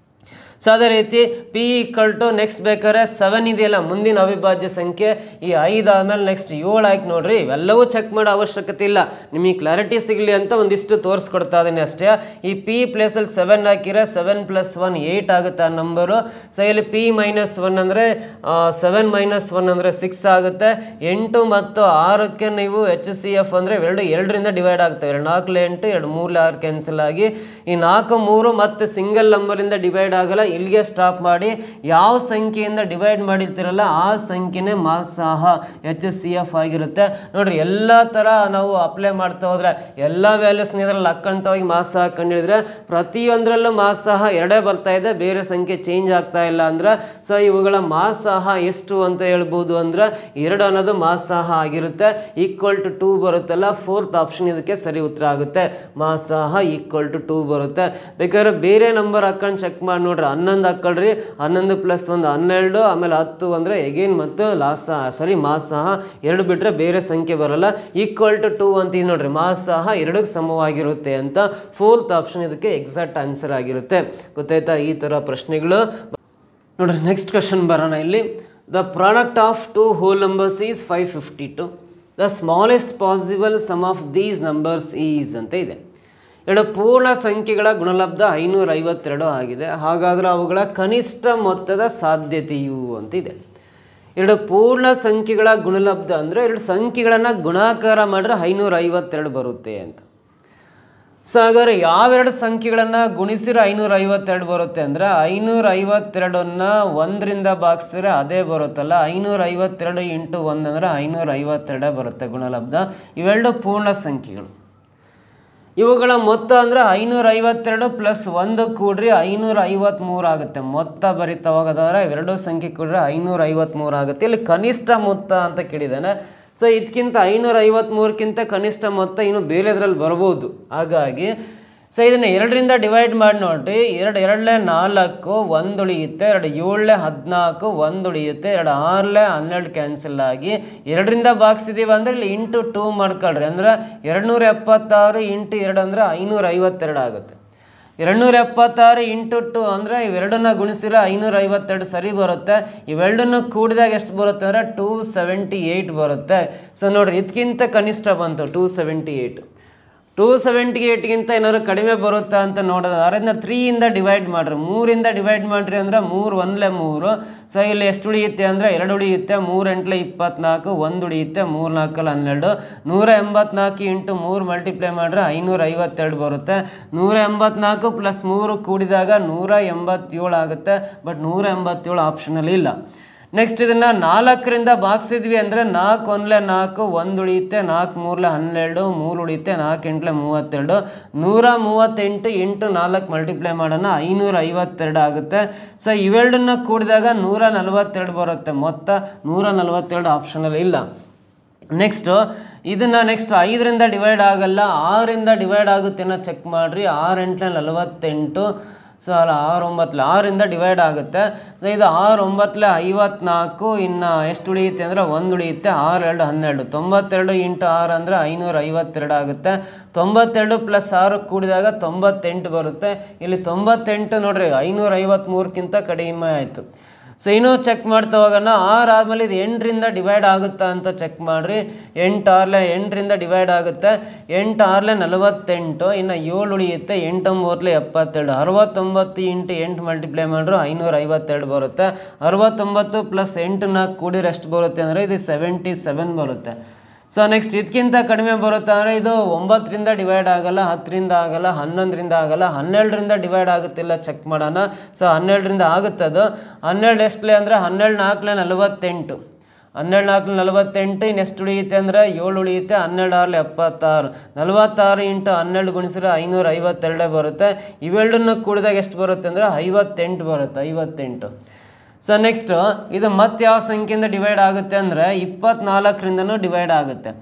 ಸೊ ಅದೇ ರೀತಿ P = ನೆಕ್ಸ್ಟ್ ಬೇಕಾದ್ರೆ 7 ಇದೆಯಲ್ಲ ಮುಂದಿನ ಅವಿಭಾಜ್ಯ ಸಂಖ್ಯೆ. ಈ 5 ಆದಮೇಲೆ ನೆಕ್ಸ್ಟ್ 7 ಆಯ್ತು ನೋಡ್ರಿ. ಇವೆಲ್ಲವೂ ಚೆಕ್ ಮಾಡೋ ಅವಶ್ಯಕತೆ ಇಲ್ಲ, ನಿಮಗೆ ಕ್ಲಾರಿಟಿ ಸಿಗಲಿ ಅಂತ ಒಂದಿಷ್ಟು ತೋರಿಸ್ಕೊಡ್ತಾ ಇದ್ದೀನಿ ಅಷ್ಟೇ. ಈ P ಪ್ಲೇಸಲ್ಲಿ 7 ಹಾಕಿದ್ರೆ 7 + 1 8 ಆಗುತ್ತೆ ಆ ನಂಬರು. ಸೊ ಇಲ್ಲಿ P - 1 ಅಂದರೆ 7 - 1 ಅಂದರೆ 6 ಆಗುತ್ತೆ. 8 ಮತ್ತು 6ಕ್ಕೆ ನೀವು HCF ಅಂದರೆ 2ರಿಂದ ಡಿವೈಡ್ ಆಗ್ತವೆ. 2 4 8, 2 3 6 ಕ್ಯಾನ್ಸಲ್ ಆಗಿ ಈ 4 3 ಮತ್ತು ಸಿಂಗಲ್ ನಂಬರಿಂದ ಡಿವೈಡ್ ಆಗಲ್ಲ. ಇಲ್ಲಿಗೆ ಸ್ಟಾಪ್ ಮಾಡಿ ಯಾವ ಸಂಖ್ಯೆಯಿಂದ ಡಿವೈಡ್ ಮಾಡಿರ್ತೀರಲ್ಲ ಆ ಸಂಖ್ಯೆನೇ ಮಾಸಾಹ HCF ಆಗಿರುತ್ತೆ. ನೋಡ್ರಿ ಎಲ್ಲ ಥರ ನಾವು ಅಪ್ಲೈ ಮಾಡ್ತಾ ಹೋದ್ರೆ ಎಲ್ಲ ವ್ಯಾಲ್ಯೂಸ್ನ ಇದರಲ್ಲಿ ಹಾಕ್ಕೊಂತ ಹೋಗಿ ಮಾಸಾಹ ಕಂಡಿಡಿದ್ರೆ ಪ್ರತಿಯೊಂದರಲ್ಲೂ ಮಾಸಾಹ ಎರಡೇ ಬರ್ತಾ ಇದೆ, ಬೇರೆ ಸಂಖ್ಯೆ ಚೇಂಜ್ ಆಗ್ತಾ ಇಲ್ಲ ಅಂದ್ರೆ ಸೊ ಇವುಗಳ ಮಾಸಾಹ ಎಷ್ಟು ಅಂತ ಹೇಳ್ಬೋದು ಅಂದ್ರೆ 2 ಅನ್ನೋದು ಮಾಸಾಹ ಆಗಿರುತ್ತೆ. ಈಕ್ವಲ್ ಟು 2 ಬರುತ್ತಲ್ಲ, 4th ಆಪ್ಷನ್ ಇದಕ್ಕೆ ಸರಿ ಉತ್ತರ ಆಗುತ್ತೆ. ಮಾಸಾಹ ಈಕ್ವಲ್ ಟು 2 ಬರುತ್ತೆ. ಬೇಕಾದ್ರೆ ಬೇರೆ ನಂಬರ್ ಹಾಕೊಂಡು ಚೆಕ್ ಮಾಡಿ ನೋಡ್ರಿ. 11 ಹಾಕೊಳ್ರಿ, 11 + 1 12, ಆಮೇಲೆ 10 ಅಂದರೆ ಎಗೇನ್ ಮತ್ತು ಮಾಸಾಹ 2 ಬಿಟ್ಟರೆ ಬೇರೆ ಸಂಖ್ಯೆ ಬರಲ್ಲ. ಈಕ್ವಲ್ ಟು 2 ಅಂತ ನೋಡ್ರಿ, ಮಾಸಾಹ 2ಕ್ಕೆ ಸಮವಾಗಿರುತ್ತೆ ಅಂತ 4th ಆಪ್ಷನ್ ಇದಕ್ಕೆ ಎಕ್ಸಾಕ್ಟ್ ಆನ್ಸರ್ ಆಗಿರುತ್ತೆ. ಗೊತ್ತಾಯ್ತಾ ಈ ಥರ ಪ್ರಶ್ನೆಗಳು ನೋಡ್ರಿ. ನೆಕ್ಸ್ಟ್ ಕ್ವಶನ್ ಬರೋಣ ಇಲ್ಲಿ. The product of 2 whole numbers is 552. The smallest possible sum of these numbers is ಅಂತ ಇದೆ. 2 ಪೂರ್ಣ ಸಂಖ್ಯೆಗಳ ಗುಣಲಬ್ಧ 552 ಆಗಿದೆ. ಹಾಗಾದರೆ ಅವುಗಳ ಕನಿಷ್ಠ ಮೊತ್ತದ ಸಾಧ್ಯತೆಯು ಅಂತಿದೆ. 2 ಪೂರ್ಣ ಸಂಖ್ಯೆಗಳ ಗುಣಲಬ್ಧ ಅಂದರೆ 2 ಸಂಖ್ಯೆಗಳನ್ನು ಗುಣಾಕಾರ ಮಾಡಿದ್ರೆ 552 ಬರುತ್ತೆ ಅಂತ. ಸೊ ಹಾಗಾದ್ರೆ ಯಾವೆರಡು ಸಂಖ್ಯೆಗಳನ್ನು ಗುಣಿಸಿದ್ರೆ 552 ಬರುತ್ತೆ ಅಂದರೆ 552ನ್ನು 1ರಿಂದ ಭಾಗಿಸಿದ್ರೆ ಅದೇ ಬರುತ್ತಲ್ಲ, 552 × 1 ಅಂದರೆ 552 ಬರುತ್ತೆ ಗುಣಲಬ್ಧ. ಇವೆರಡು ಪೂರ್ಣ ಸಂಖ್ಯೆಗಳು. ಇವುಗಳ ಮೊತ್ತ ಅಂದರೆ 552 + 1 ಕೂಡ್ರಿ 553 ಆಗುತ್ತೆ. ಮೊತ್ತ ಬರಿತಾ ಹೋಗೋದಾದ್ರೆ ಇವೆರಡು ಸಂಖ್ಯೆ ಕೂಡ್ರೆ 553 ಆಗುತ್ತೆ. ಇಲ್ಲಿ ಕನಿಷ್ಠ ಮೊತ್ತ ಅಂತ ಕೇಳಿದ್ದಾನೆ. ಸೊ ಇದಕ್ಕಿಂತ 553ಕ್ಕಿಂತ ಕನಿಷ್ಠ ಮೊತ್ತ ಇನ್ನು ಬೇರೆದ್ರಲ್ಲಿ ಬರ್ಬೋದು. ಹಾಗಾಗಿ ಸೊ ಇದನ್ನು 2ರಿಂದ ಡಿವೈಡ್ ಮಾಡಿ ನೋಡ್ರಿ. 2 2 4, 1 ಉಳಿಯುತ್ತೆ. 2 7 14, 1 ಉಳಿಯುತ್ತೆ. 2 6 12 ಕ್ಯಾನ್ಸಲ್ ಆಗಿ 2ರಿಂದ ಭಾಗಿಸಿದೀವಿ ಅಂದರೆ ಇಲ್ಲಿ ಇಂಟು 2 ಮಾಡ್ಕೊಳ್ರಿ. ಅಂದರೆ 276 × 2 ಅಂದರೆ 552 ಆಗುತ್ತೆ. 276 × 2 ಅಂದರೆ ಇವೆರಡನ್ನ ಗುಣಿಸಿದ್ರೆ 552 ಸರಿ ಬರುತ್ತೆ. ಇವೆರಡನ್ನು ಕೂಡಿದಾಗ ಎಷ್ಟು ಬರುತ್ತೆ ಅಂದರೆ 278 ಬರುತ್ತೆ. ಸೊ ನೋಡಿರಿ, ಇದಕ್ಕಿಂತ ಕನಿಷ್ಠ ಬಂತು 278. 278ಗಿಂತ ಏನಾದ್ರು ಕಡಿಮೆ ಬರುತ್ತಾ ಅಂತ ನೋಡೋದಾದ್ರೆ ಇದನ್ನ 3ಯಿಂದ ಡಿವೈಡ್ ಮಾಡಿರಿ. 3ರಿಂದ ಡಿವೈಡ್ ಮಾಡಿರಿ ಅಂದರೆ 3 1 3. ಸೊ ಇಲ್ಲಿ ಎಷ್ಟು ಉಳಿಯುತ್ತೆ ಅಂದರೆ 2 ಉಳಿಯುತ್ತೆ. 3 8 24, 1 ಉಳಿಯುತ್ತೆ. 3 4 12. 184 × 3 ಮಲ್ಟಿಪ್ಲೈ ಮಾಡಿದ್ರೆ 552 ಬರುತ್ತೆ. 184 + 3 ಕೂಡಿದಾಗ 187 ಆಗುತ್ತೆ. ಬಟ್ 187 ಆಪ್ಷನಲ್ಲಿ ಇಲ್ಲ. ನೆಕ್ಸ್ಟ್ ಇದನ್ನು 4ರಿಂದ ಭಾಗಿಸಿದ್ವಿ ಅಂದರೆ 4 1 4, 1 ಉಳಿಯುತ್ತೆ. 4 3 12, 3 ಉಳಿಯುತ್ತೆ. 4 8 32. 138 × 4 ಮಲ್ಟಿಪ್ಲೈ ಮಾಡೋಣ 552 ಆಗುತ್ತೆ. ಸೊ ಇವೆರಡನ್ನ ಕೂಡಿದಾಗ 142 ಬರುತ್ತೆ. ಮೊತ್ತ 142 ಆಪ್ಷನಲ್ಲಿ ಇಲ್ಲ. ನೆಕ್ಸ್ಟು ಇದನ್ನು 5ರಿಂದ ಡಿವೈಡ್ ಆಗಲ್ಲ, 6ರಿಂದ ಡಿವೈಡ್ ಆಗುತ್ತೆ ಅನ್ನೋ ಚೆಕ್ ಮಾಡಿರಿ. 6 8 48. ಸೊ 6 9 6ರಿಂದ ಡಿವೈಡ್ ಆಗುತ್ತೆ. ಸೊ ಇದು 6 9 54. ಇನ್ನು ಎಷ್ಟು ಉಳಿಯುತ್ತೆ ಅಂದರೆ 1 ಉಳಿಯುತ್ತೆ. 6 2 12. 92 × 6 ಅಂದರೆ 552 ಆಗುತ್ತೆ. 92 + 6 ಕೂಡಿದಾಗ 98 ಬರುತ್ತೆ. ಇಲ್ಲಿ 98 ನೋಡ್ರಿ 553ಕ್ಕಿಂತ ಕಡಿಮೆ ಆಯಿತು. ಸೊ ಇನ್ನೂ ಚೆಕ್ ಮಾಡ್ತಾ ಹೋಗೋಣ. 6 ಆದಮೇಲೆ ಇದು 8ರಿಂದ ಡಿವೈಡ್ ಆಗುತ್ತಾ ಅಂತ ಚೆಕ್ ಮಾಡಿರಿ. 8 6 8ರಿಂದ ಡಿವೈಡ್ ಆಗುತ್ತೆ. 8 6 48. ಇನ್ನು 7 ಉಳಿಯುತ್ತೆ. 8 9 72. 69 × 8 ಮಲ್ಟಿಪ್ಲೈ ಮಾಡಿದ್ರು 552 ಬರುತ್ತೆ. 69 + 8ನ ಕೂಡಿದ್ರೆ ಎಷ್ಟು ಬರುತ್ತೆ ಅಂದರೆ ಇದು 77 ಬರುತ್ತೆ. ಸೊ ನೆಕ್ಸ್ಟ್ ಇದಕ್ಕಿಂತ ಕಡಿಮೆ ಬರುತ್ತೆ ಅಂದರೆ ಇದು 9ರಿಂದ ಡಿವೈಡ್ ಆಗಲ್ಲ, 10ರಿಂದ ಆಗಲ್ಲ, 11ರಿಂದ ಆಗಲ್ಲ, 12ರಿಂದ ಡಿವೈಡ್ ಆಗುತ್ತಿಲ್ಲ ಚೆಕ್ ಮಾಡೋಣ. ಸೊ 12ರಿಂದ ಆಗುತ್ತದು. 12 ಎಷ್ಟಲೇ ಅಂದರೆ 12 4 48. 12 4 48. ಇನ್ನೆಷ್ಟು ಉಳಿಯುತ್ತೆ ಅಂದರೆ 7 ಉಳಿಯುತ್ತೆ. 12 6 76. 46 × 12 ಗುಣಿಸಿದ್ರೆ 552 ಬರುತ್ತೆ. ಇವೆರಡನ್ನು ಕೂಡಿದಾಗ ಎಷ್ಟು ಬರುತ್ತೆ ಅಂದರೆ 58 ಬರುತ್ತೆ. 58. ಸೊ ನೆಕ್ಸ್ಟು ಇದು ಮತ್ತೆ ಯಾವ ಸಂಖ್ಯೆಯಿಂದ ಡಿವೈಡ್ ಆಗುತ್ತೆ ಅಂದರೆ 24ರಿಂದನೂ ಡಿವೈಡ್ ಆಗುತ್ತೆ.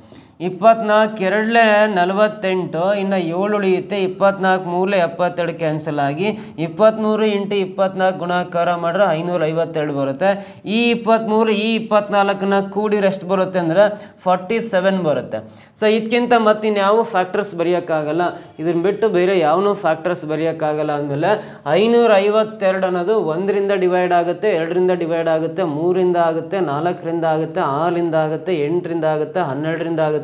24 2 48. ಇನ್ನು 7 ಉಳಿಯುತ್ತೆ. 24 3 72 ಕ್ಯಾನ್ಸಲ್ ಆಗಿ 23 × 24 ಗುಣಾಕಾರ ಮಾಡಿದ್ರೆ 552 ಬರುತ್ತೆ. ಈ 23 ಈ 24ನ ಕೂಡಿದ್ರೆ ಎಷ್ಟು ಬರುತ್ತೆ ಅಂದರೆ 47 ಬರುತ್ತೆ. ಸೊ ಇದಕ್ಕಿಂತ ಮತ್ತಿನ್ಯಾವ ಫ್ಯಾಕ್ಟರ್ಸ್ ಬರೆಯೋಕ್ಕಾಗಲ್ಲ. ಇದನ್ನ ಬಿಟ್ಟು ಬೇರೆ ಯಾವನೂ ಫ್ಯಾಕ್ಟರ್ಸ್ ಬರೆಯೋಕ್ಕಾಗಲ್ಲ. ಅಂದಮೇಲೆ 552 ಅನ್ನೋದು 1ರಿಂದ ಡಿವೈಡ್ ಆಗುತ್ತೆ, 2ರಿಂದ ಡಿವೈಡ್ ಆಗುತ್ತೆ, 3ರಿಂದ ಆಗುತ್ತೆ, 4ರಿಂದ ಆಗುತ್ತೆ, 6ರಿಂದ ಆಗುತ್ತೆ, 8ರಿಂದ ಆಗುತ್ತೆ, 12ರಿಂದ ಆಗುತ್ತೆ,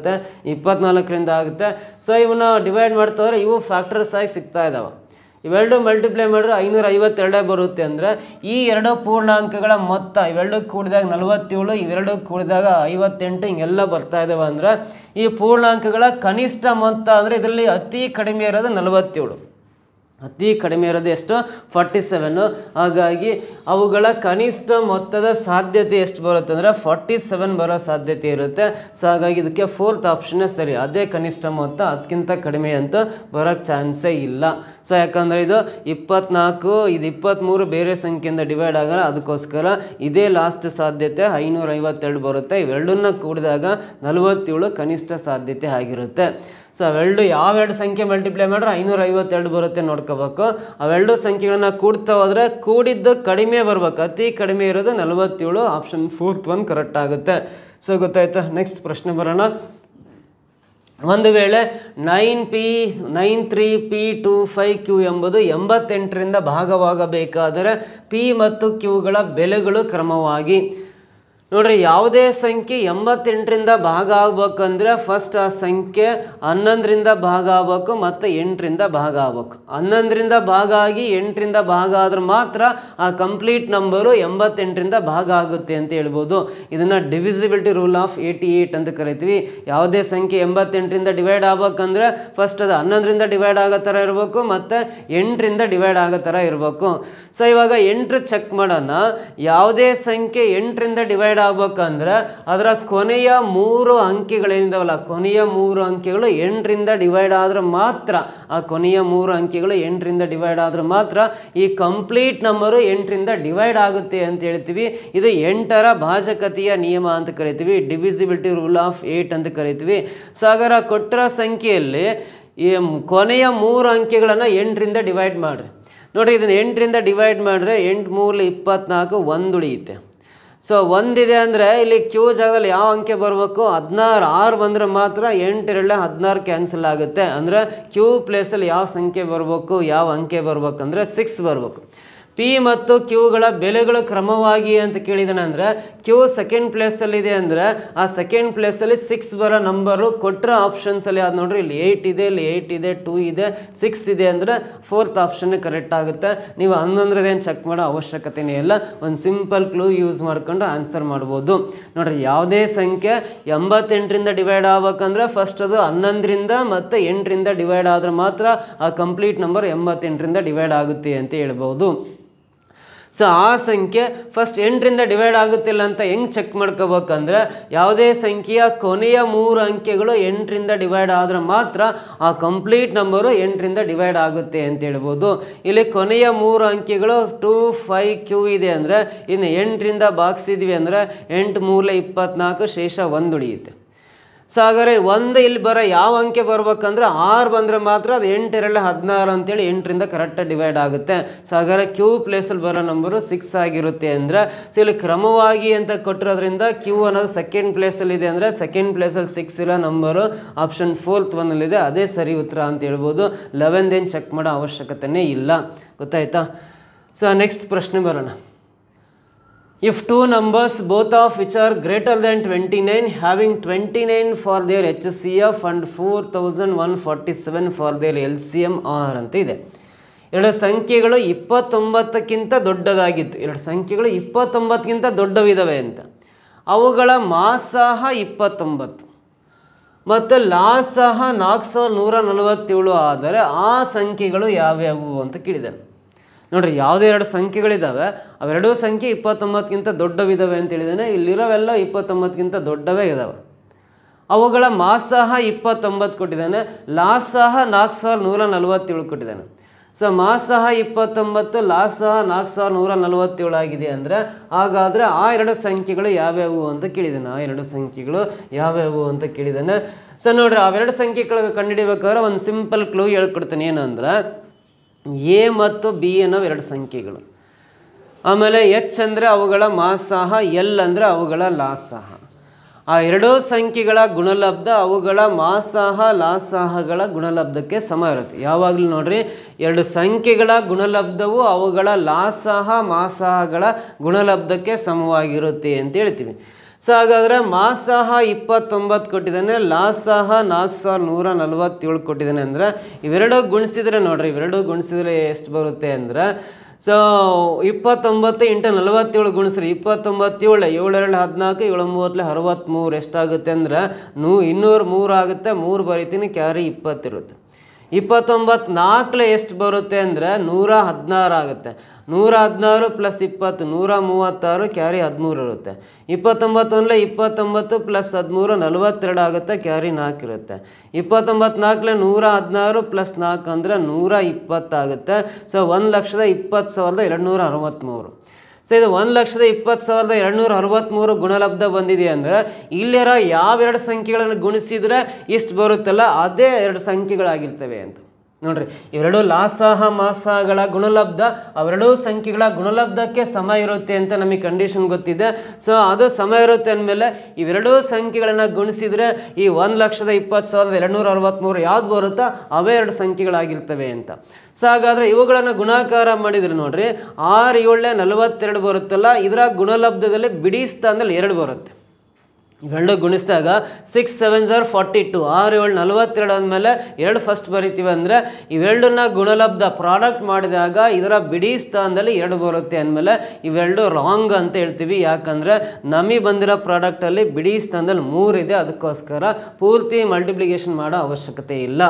24ರಿಂದ ಆಗುತ್ತೆ. ಸೊ ಇವನ್ನ ಡಿವೈಡ್ ಮಾಡ್ತಾ ಹೋದ್ರೆ ಇವು ಫ್ಯಾಕ್ಟರ್ಸ್ ಆಗಿ ಸಿಗ್ತಾ ಇದ್ದಾವೆ. ಇವೆರಡು ಮಲ್ಟಿಪ್ಲೈ ಮಾಡಿದ್ರೆ 552 ಬರುತ್ತೆ. ಅಂದರೆ ಈ 2 ಪೂರ್ಣಾಂಕಗಳ ಮೊತ್ತ ಇವೆರಡು ಕೂಡಿದಾಗ 47, ಇವೆರಡು ಕೂಡಿದಾಗ 58 ಹಿಂಗೆಲ್ಲ ಬರ್ತಾ ಇದ್ದಾವೆ. ಅಂದರೆ ಈ ಪೂರ್ಣಾಂಕಗಳ ಕನಿಷ್ಠ ಮೊತ್ತ ಅಂದರೆ ಇದರಲ್ಲಿ ಅತಿ ಕಡಿಮೆ ಇರೋದು 47. ಅತಿ ಕಡಿಮೆ ಇರೋದು ಎಷ್ಟು 47. ಹಾಗಾಗಿ ಅವುಗಳ ಕನಿಷ್ಠ ಮೊತ್ತದ ಸಾಧ್ಯತೆ ಎಷ್ಟು ಬರುತ್ತೆ ಅಂದರೆ 47 ಬರೋ ಸಾಧ್ಯತೆ ಇರುತ್ತೆ. ಸೊ ಹಾಗಾಗಿ ಇದಕ್ಕೆ 4th ಆಪ್ಷನ್ನೇ ಸರಿ. ಅದೇ ಕನಿಷ್ಠ ಮೊತ್ತ, ಅದಕ್ಕಿಂತ ಕಡಿಮೆ ಅಂತ ಬರೋಕ್ಕೆ ಚಾನ್ಸೇ ಇಲ್ಲ. ಸೊ ಯಾಕಂದರೆ ಇದು 24, ಇದು 23 ಬೇರೆ ಸಂಖ್ಯೆಯಿಂದ ಡಿವೈಡ್ ಆಗಲ್ಲ, ಅದಕ್ಕೋಸ್ಕರ ಇದೇ ಲಾಸ್ಟ್ ಸಾಧ್ಯತೆ 552 ಬರುತ್ತೆ. ಇವೆರಡನ್ನ ಕೂಡಿದಾಗ 47 ಕನಿಷ್ಠ ಸಾಧ್ಯತೆ ಆಗಿರುತ್ತೆ. ಸೊ ಅವೆರಡು ಯಾವೆರಡು ಸಂಖ್ಯೆ ಮಲ್ಟಿಪ್ಲೈ ಮಾಡಿದ್ರೆ 552 ಬರುತ್ತೆ ನೋಡ್ಕೋಬೇಕು. ಅವೆರಡು ಸಂಖ್ಯೆಗಳನ್ನ ಕೂಡ್ತಾ ಹೋದರೆ ಕೂಡಿದ್ದು ಕಡಿಮೆ ಬರ್ಬೇಕು, ಅತಿ ಕಡಿಮೆ ಇರೋದು 47. ಆಪ್ಷನ್ 4th one ಕರೆಕ್ಟ್ ಆಗುತ್ತೆ. ಸೊ ಗೊತ್ತಾಯ್ತಾ? ನೆಕ್ಸ್ಟ್ ಪ್ರಶ್ನೆ ಬರೋಣ. ಒಂದು ವೇಳೆ 9P93P25Q ಎಂಬುದು 88ರಿಂದ ಭಾಗವಾಗಬೇಕಾದರೆ P ಮತ್ತು Qಗಳ ಬೆಲೆಗಳು ಕ್ರಮವಾಗಿ. ನೋಡ್ರಿ, ಯಾವುದೇ ಸಂಖ್ಯೆ 88ರಿಂದ ಭಾಗ ಆಗ್ಬೇಕಂದ್ರೆ ಫಸ್ಟ್ ಆ ಸಂಖ್ಯೆ 11ರಿಂದ ಭಾಗ ಆಗ್ಬೇಕು ಮತ್ತು 8ರಿಂದ ಭಾಗ ಆಗ್ಬೇಕು. 11ರಿಂದ ಭಾಗ ಆಗಿ 8ರಿಂದ ಭಾಗ ಆದ್ರೆ ಮಾತ್ರ ಆ ಕಂಪ್ಲೀಟ್ ನಂಬರು 88ರಿಂದ ಭಾಗ ಆಗುತ್ತೆ ಅಂತ ಹೇಳ್ಬೋದು. ಇದನ್ನು ಡಿವಿಸಿಬಿಲಿಟಿ ರೂಲ್ ಆಫ್ 88 ಅಂತ ಕರಿತೀವಿ. ಯಾವುದೇ ಸಂಖ್ಯೆ 88ರಿಂದ ಡಿವೈಡ್ ಆಗ್ಬೇಕಂದ್ರೆ ಫಸ್ಟ್ ಅದು 11ರಿಂದ ಡಿವೈಡ್ ಆಗೋ ಥರ ಇರಬೇಕು ಮತ್ತು 8ರಿಂದ ಡಿವೈಡ್ ಆಗೋ ಥರ ಇರಬೇಕು. ಸೊ ಇವಾಗ 8 ಚೆಕ್ ಮಾಡೋಣ. ಯಾವುದೇ ಸಂಖ್ಯೆ 8ರಿಂದ ಡಿವೈಡ್ ಆಗ್ಬೇಕಂದ್ರೆ ಅದರ ಕೊನೆಯ 3 ಅಂಕೆಗಳೇನಿದಾವಲ್ಲ, ಕೊನೆಯ 3 ಅಂಕೆಗಳು 8ರಿಂದ ಡಿವೈಡ್ ಆದ್ರೆ ಮಾತ್ರ, ಆ ಕೊನೆಯ 3 ಅಂಕೆಗಳು 8ರಿಂದ ಡಿವೈಡ್ ಆದ್ರೆ ಮಾತ್ರ ಈ ಕಂಪ್ಲೀಟ್ ನಂಬರು 8ರಿಂದ ಡಿವೈಡ್ ಆಗುತ್ತೆ ಅಂತ ಹೇಳ್ತೀವಿ. ಇದು 8ರ ಭಾಜಕತೆಯ ನಿಯಮ ಅಂತ ಕರಿತೀವಿ, ಡಿವಿಸಿಬಿಲಿಟಿ ರೂಲ್ ಆಫ್ 8 ಅಂತ ಕರಿತೀವಿ. ಸೊ ಹಾಗಾದ್ರೆ ಕೊಟ್ಟಿರೋ ಸಂಖ್ಯೆಯಲ್ಲಿ ಈ ಕೊನೆಯ 3 ಅಂಕೆಗಳನ್ನು 8ರಿಂದ ಡಿವೈಡ್ ಮಾಡಿರಿ. ನೋಡಿರಿ, ಇದನ್ನು 8ರಿಂದ ಡಿವೈಡ್ ಮಾಡಿದ್ರೆ 8 3 24, 1 ಉಳಿಯುತ್ತೆ. ಸೊ 1 ಇದೆ ಅಂದರೆ ಇಲ್ಲಿ ಕ್ಯೂ ಜಾಗದಲ್ಲಿ ಯಾವ ಅಂಕೆ ಬರಬೇಕು? 16. 6 ಬಂದರೆ ಮಾತ್ರ 8 2 16 ಕ್ಯಾನ್ಸಲ್ ಆಗುತ್ತೆ. ಅಂದರೆ ಕ್ಯೂ ಪ್ಲೇಸಲ್ಲಿ ಯಾವ ಸಂಖ್ಯೆ ಬರಬೇಕು, ಯಾವ ಅಂಕೆ ಬರ್ಬೇಕಂದ್ರೆ 6 ಬರಬೇಕು. P ಮತ್ತು Qಗಳ ಬೆಲೆಗಳು ಕ್ರಮವಾಗಿ ಅಂತ ಕೇಳಿದಾನೆ. ಅಂದರೆ Q ಸೆಕೆಂಡ್ ಪ್ಲೇಸಲ್ಲಿದೆ ಅಂದರೆ ಆ ಸೆಕೆಂಡ್ ಪ್ಲೇಸಲ್ಲಿ 6 ಬರೋ ನಂಬರು ಕೊಟ್ಟರೆ ಆಪ್ಷನ್ಸಲ್ಲಿ ಅದು ನೋಡ್ರಿ, ಇಲ್ಲಿ 8 ಇದೆ, ಇಲ್ಲಿ 8 ಇದೆ, 2 ಇದೆ, 6 ಇದೆ ಅಂದರೆ 4th ಆಪ್ಷನ್ ಕರೆಕ್ಟ್ ಆಗುತ್ತೆ. ನೀವು 11ರದೇನು ಚೆಕ್ ಮಾಡೋ ಅವಶ್ಯಕತೆನೇ ಇಲ್ಲ. ಒಂದು ಸಿಂಪಲ್ ಕ್ಲೂ ಯೂಸ್ ಮಾಡ್ಕೊಂಡು ಆನ್ಸರ್ ಮಾಡ್ಬೋದು. ನೋಡ್ರಿ, ಯಾವುದೇ ಸಂಖ್ಯೆ 88ರಿಂದ ಡಿವೈಡ್ ಆಗ್ಬೇಕಂದ್ರೆ ಫಸ್ಟ್ ಅದು 11ರಿಂದ ಮತ್ತು 8ರಿಂದ ಡಿವೈಡ್ ಆದರೆ ಮಾತ್ರ ಆ ಕಂಪ್ಲೀಟ್ ನಂಬರ್ 88ರಿಂದ ಡಿವೈಡ್ ಆಗುತ್ತೆ ಅಂತ ಹೇಳ್ಬೋದು. ಸೊ ಆ ಸಂಖ್ಯೆ ಫಸ್ಟ್ 8ರಿಂದ ಡಿವೈಡ್ ಆಗುತ್ತಿಲ್ಲ ಅಂತ ಹೆಂಗೆ ಚೆಕ್ ಮಾಡ್ಕೋಬೇಕಂದ್ರೆ ಯಾವುದೇ ಸಂಖ್ಯೆಯ ಕೊನೆಯ 3 ಅಂಕೆಗಳು 8ರಿಂದ ಡಿವೈಡ್ ಆದರೆ ಮಾತ್ರ ಆ ಕಂಪ್ಲೀಟ್ ನಂಬರು 8ರಿಂದ ಡಿವೈಡ್ ಆಗುತ್ತೆ ಅಂತ ಹೇಳ್ಬೋದು. ಇಲ್ಲಿ ಕೊನೆಯ 3 ಅಂಕೆಗಳು 2 5 Q ಇದೆ ಅಂದರೆ ಇನ್ನು 8ರಿಂದ ಭಾಗಿಸಿದ್ವಿ ಅಂದರೆ 8 3 24, ಶೇಷ 1 ಉಳಿಯುತ್ತೆ. ಸೊ ಹಾಗಾದ್ರೆ 1 ಇಲ್ಲಿ ಬರೋ ಯಾವ ಅಂಕೆ ಬರ್ಬೇಕಂದ್ರೆ 6 ಬಂದರೆ ಮಾತ್ರ ಅದು 8 2 16 ಅಂತೇಳಿ 8ರಿಂದ ಕರೆಕ್ಟಾಗಿ ಡಿವೈಡ್ ಆಗುತ್ತೆ. ಸೊ ಹಾಗಾದ್ರೆ Q ಪ್ಲೇಸಲ್ಲಿ ಬರೋ ನಂಬರು 6 ಆಗಿರುತ್ತೆ ಅಂದರೆ, ಸೊ ಇಲ್ಲಿ ಕ್ರಮವಾಗಿ ಅಂತ ಕೊಟ್ಟಿರೋದ್ರಿಂದ Q ಅನ್ನೋದು ಸೆಕೆಂಡ್ ಪ್ಲೇಸಲ್ಲಿದೆ ಅಂದರೆ ಸೆಕೆಂಡ್ ಪ್ಲೇಸಲ್ಲಿ 6 ಇರೋ ನಂಬರು ಆಪ್ಷನ್ 4th ಒನ್ನಲ್ಲಿದೆ, ಅದೇ ಸರಿ ಉತ್ತರ ಅಂತ ಹೇಳ್ಬೋದು. 11th ಏನು ಚೆಕ್ ಮಾಡೋ ಅವಶ್ಯಕತೆನೇ ಇಲ್ಲ. ಗೊತ್ತಾಯ್ತಾ? ಸೊ ನೆಕ್ಸ್ಟ್ ಪ್ರಶ್ನೆ ಬರೋಣ. If two numbers both of which are greater than 29 having 29 for their HCF and 4147 for their LCM are ಅಂತ ಇದೆ. ಎರಡು ಸಂಖ್ಯೆಗಳು 29ಕ್ಕಿಂತ ದೊಡ್ಡದಾಗಿತ್ತು. ಎರಡು ಸಂಖ್ಯೆಗಳು 29ಕ್ಕಿಂತ ದೊಡ್ಡವಿದ್ದಾವೆ ಅಂತ. ಅವುಗಳ ಮಾಸಾಹ 29 ಮತ್ತು ಲಾಸಹ 4147 ಆದರೆ ಆ ಸಂಖ್ಯೆಗಳು ಯಾವ್ಯಾವು ಅಂತ ಕೇಳಿದ್ದಾನೆ. ನೋಡ್ರಿ, ಯಾವುದೇ ಎರಡು ಸಂಖ್ಯೆಗಳಿದ್ದಾವೆ, ಅವೆರಡೂ ಸಂಖ್ಯೆ 29ಕ್ಕಿಂತ ದೊಡ್ಡವಿದ್ದಾವೆ ಅಂತ ಹೇಳಿದ್ದಾನೆ. ಇಲ್ಲಿರೋವೆಲ್ಲ 29ಕ್ಕಿಂತ ದೊಡ್ಡವೇ ಇದ್ದಾವೆ. ಅವುಗಳ ಮಾಸಾಹ 29 ಕೊಟ್ಟಿದ್ದಾನೆ, ಲಾಸಹ 4147 ಕೊಟ್ಟಿದ್ದಾನೆ. ಸೊ ಮಾಸಾಹ 29, ಲಾಸಹ 4147 ಆಗಿದೆ ಅಂದರೆ ಹಾಗಾದರೆ ಆ ಎರಡು ಸಂಖ್ಯೆಗಳು ಯಾವ್ಯಾವು ಅಂತ ಕೇಳಿದ್ದಾನೆ. ಆ ಎರಡು ಸಂಖ್ಯೆಗಳು ಯಾವ್ಯಾವು ಅಂತ ಕೇಳಿದ್ದಾನೆ. ಸೊ ನೋಡ್ರಿ, ಅವೆರಡು ಸಂಖ್ಯೆಗಳು ಕಂಡುಹಿಡಿಬೇಕಾದ್ರೆ ಒಂದು ಸಿಂಪಲ್ ಕ್ಲೂ ಹೇಳ್ಕೊಡ್ತಾನೆ. ಏನಂದ್ರೆ ಎ ಮತ್ತು ಬಿ ಅನ್ನೋ ಎರಡು ಸಂಖ್ಯೆಗಳು, ಆಮೇಲೆ ಎಚ್ ಅಂದರೆ ಅವುಗಳ ಮಾಸಾಹ, ಎಲ್ ಅಂದರೆ ಅವುಗಳ ಲಾಸಾಹ. ಆ ಎರಡೂ ಸಂಖ್ಯೆಗಳ ಗುಣಲಬ್ಧ ಅವುಗಳ ಮಾಸಾಹ ಲಾಸಾಹಗಳ ಗುಣಲಬ್ಧಕ್ಕೆ ಸಮ ಇರುತ್ತೆ. ಯಾವಾಗಲೂ ನೋಡ್ರಿ, ಎರಡು ಸಂಖ್ಯೆಗಳ ಗುಣಲಬ್ಧವು ಅವುಗಳ ಲಾಸಾಹ ಮಾಸಾಹಗಳ ಗುಣಲಬ್ಧಕ್ಕೆ ಸಮವಾಗಿರುತ್ತೆ ಅಂತ ಹೇಳ್ತೀವಿ. ಸೊ ಹಾಗಾದರೆ ಮಾಸಾಹ 29 ಕೊಟ್ಟಿದ್ದಾನೆ, ಲಾಸಾಹ 4147 ಕೊಟ್ಟಿದ್ದಾನೆ. ಅಂದರೆ ಇವೆರಡು ಗುಣಿಸಿದರೆ ನೋಡ್ರಿ, ಇವೆರಡು ಗುಣಿಸಿದರೆ ಎಷ್ಟು ಬರುತ್ತೆ ಅಂದರೆ, ಸೊ 29 × 47 ಗುಣಿಸ್ರಿ 29 7 7 2 14 7 3 63 ಎಷ್ಟಾಗುತ್ತೆ ಅಂದರೆ 203 ಆಗುತ್ತೆ. 3 ಬರೀತೀನಿ, ಕ್ಯಾರಿ 20 ಇರುತ್ತೆ. 29 4 ಎಷ್ಟು ಬರುತ್ತೆ ಅಂದರೆ 116 ಆಗುತ್ತೆ. 116 + 20 136, ಕ್ಯಾರಿ 13 ಇರುತ್ತೆ. 29 29 + 13 42 ಆಗುತ್ತೆ, ಕ್ಯಾರಿ 4 ಇರುತ್ತೆ. 29 4 116 + 4 ಅಂದರೆ 120 ಆಗುತ್ತೆ. ಸೊ 1,20,263. ಸೊ ಇದು 1,20,263 ಗುಣಲಬ್ಧ ಬಂದಿದೆ ಅಂದರೆ ಇಲ್ಲಿರೋ ಯಾವೆರಡು ಸಂಖ್ಯೆಗಳನ್ನು ಗುಣಿಸಿದರೆ ಇಷ್ಟು ಬರುತ್ತಲ್ಲ ಅದೇ ಎರಡು ಸಂಖ್ಯೆಗಳಾಗಿರ್ತವೆ ಅಂತ ನೋಡ್ರಿ. ಇವೆರಡು ಲಾಸಹ ಮಾಸಗಳ ಗುಣಲಬ್ಧ, ಅವೆರಡೂ ಸಂಖ್ಯೆಗಳ ಗುಣಲಬ್ಧಕ್ಕೆ ಸಮ ಇರುತ್ತೆ ಅಂತ ನಮಗೆ ಕಂಡೀಷನ್ ಗೊತ್ತಿದೆ. ಸೊ ಅದು ಸಮ ಇರುತ್ತೆ ಅಂದಮೇಲೆ ಇವೆರಡೂ ಸಂಖ್ಯೆಗಳನ್ನು ಗುಣಿಸಿದರೆ ಈ 1,20,263 ಯಾವ್ದು ಬರುತ್ತೋ ಅವೇ ಎರಡು ಸಂಖ್ಯೆಗಳಾಗಿರ್ತವೆ ಅಂತ. ಸೊ ಹಾಗಾದರೆ ಇವುಗಳನ್ನು ಗುಣಾಕಾರ ಮಾಡಿದರೆ ನೋಡ್ರಿ 6 7 42 ಬರುತ್ತಲ್ಲ, ಇದರ ಗುಣಲಬ್ಧದಲ್ಲಿ ಬಿಡಿ ಸ್ಥಾನದಲ್ಲಿ 2 ಬರುತ್ತೆ. ಇವೆರಡು ಗುಣಿಸಿದಾಗ 6 7 42, 6 7 42 ಅಂದಮೇಲೆ 2 ಫಸ್ಟ್ ಬರಿತೀವಿ ಅಂದರೆ ಇವೆರಡನ್ನ ಗುಣಲಬ್ಧ ಪ್ರಾಡಕ್ಟ್ ಮಾಡಿದಾಗ ಇದರ ಬಿಡಿ ಸ್ಥಾನದಲ್ಲಿ 2 ಬರುತ್ತೆ ಅಂದಮೇಲೆ ಇವೆರಡು ರಾಂಗ್ ಅಂತ ಹೇಳ್ತೀವಿ. ಯಾಕಂದರೆ ನಮಗೆ ಬಂದಿರೋ ಪ್ರಾಡಕ್ಟಲ್ಲಿ ಬಿಡಿ ಸ್ಥಾನದಲ್ಲಿ 3 ಇದೆ, ಅದಕ್ಕೋಸ್ಕರ ಪೂರ್ತಿ ಮಲ್ಟಿಪ್ಲಿಕೇಶನ್ ಮಾಡೋ ಅವಶ್ಯಕತೆ ಇಲ್ಲ.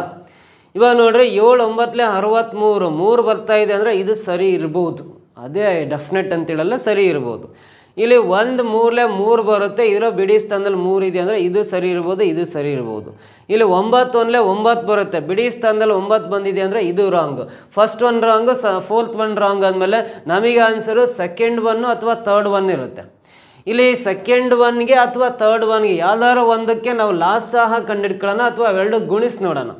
ಇವಾಗ ನೋಡ್ರಿ 7 9 63 3 ಬರ್ತಾ ಇದೆ ಅಂದರೆ ಇದು ಸರಿ ಇರ್ಬೋದು, ಅದೇ ಡೆಫಿನೆಟ್ ಅಂತೇಳಲ್ಲ, ಸರಿ ಇರ್ಬೋದು. ಇಲ್ಲಿ 1 3 3 ಬರುತ್ತೆ, ಇದರ ಬಿಡಿ ಸ್ಥಾನದಲ್ಲಿ 3 ಇದೆ ಅಂದರೆ ಇದು ಸರಿ ಇರ್ಬೋದು, ಇದು ಸರಿ ಇರ್ಬೋದು. ಇಲ್ಲಿ 9 1 9 ಬರುತ್ತೆ, ಬಿಡಿ ಸ್ಥಾನದಲ್ಲಿ 9 ಬಂದಿದೆ ಅಂದರೆ ಇದು wrong. First one wrong, fourth one wrong ಅಂದಮೇಲೆ ನಮಗೆ ಆನ್ಸರು ಸೆಕೆಂಡ್ ಒನ್ನು ಅಥವಾ ಥರ್ಡ್ ಒನ್ ಇರುತ್ತೆ. ಇಲ್ಲಿ ಸೆಕೆಂಡ್ ಒನ್ಗೆ ಅಥವಾ ಥರ್ಡ್ ಒನ್ಗೆ ಯಾವ್ದಾದ್ರು ಒಂದಕ್ಕೆ ನಾವು ಲಾಸ್ ಸಹ ಕಂಡಿಡ್ಕೊಳ್ಳೋಣ ಅಥವಾ ಅವೆರಡು ಗುಣಿಸಿ ನೋಡೋಣ.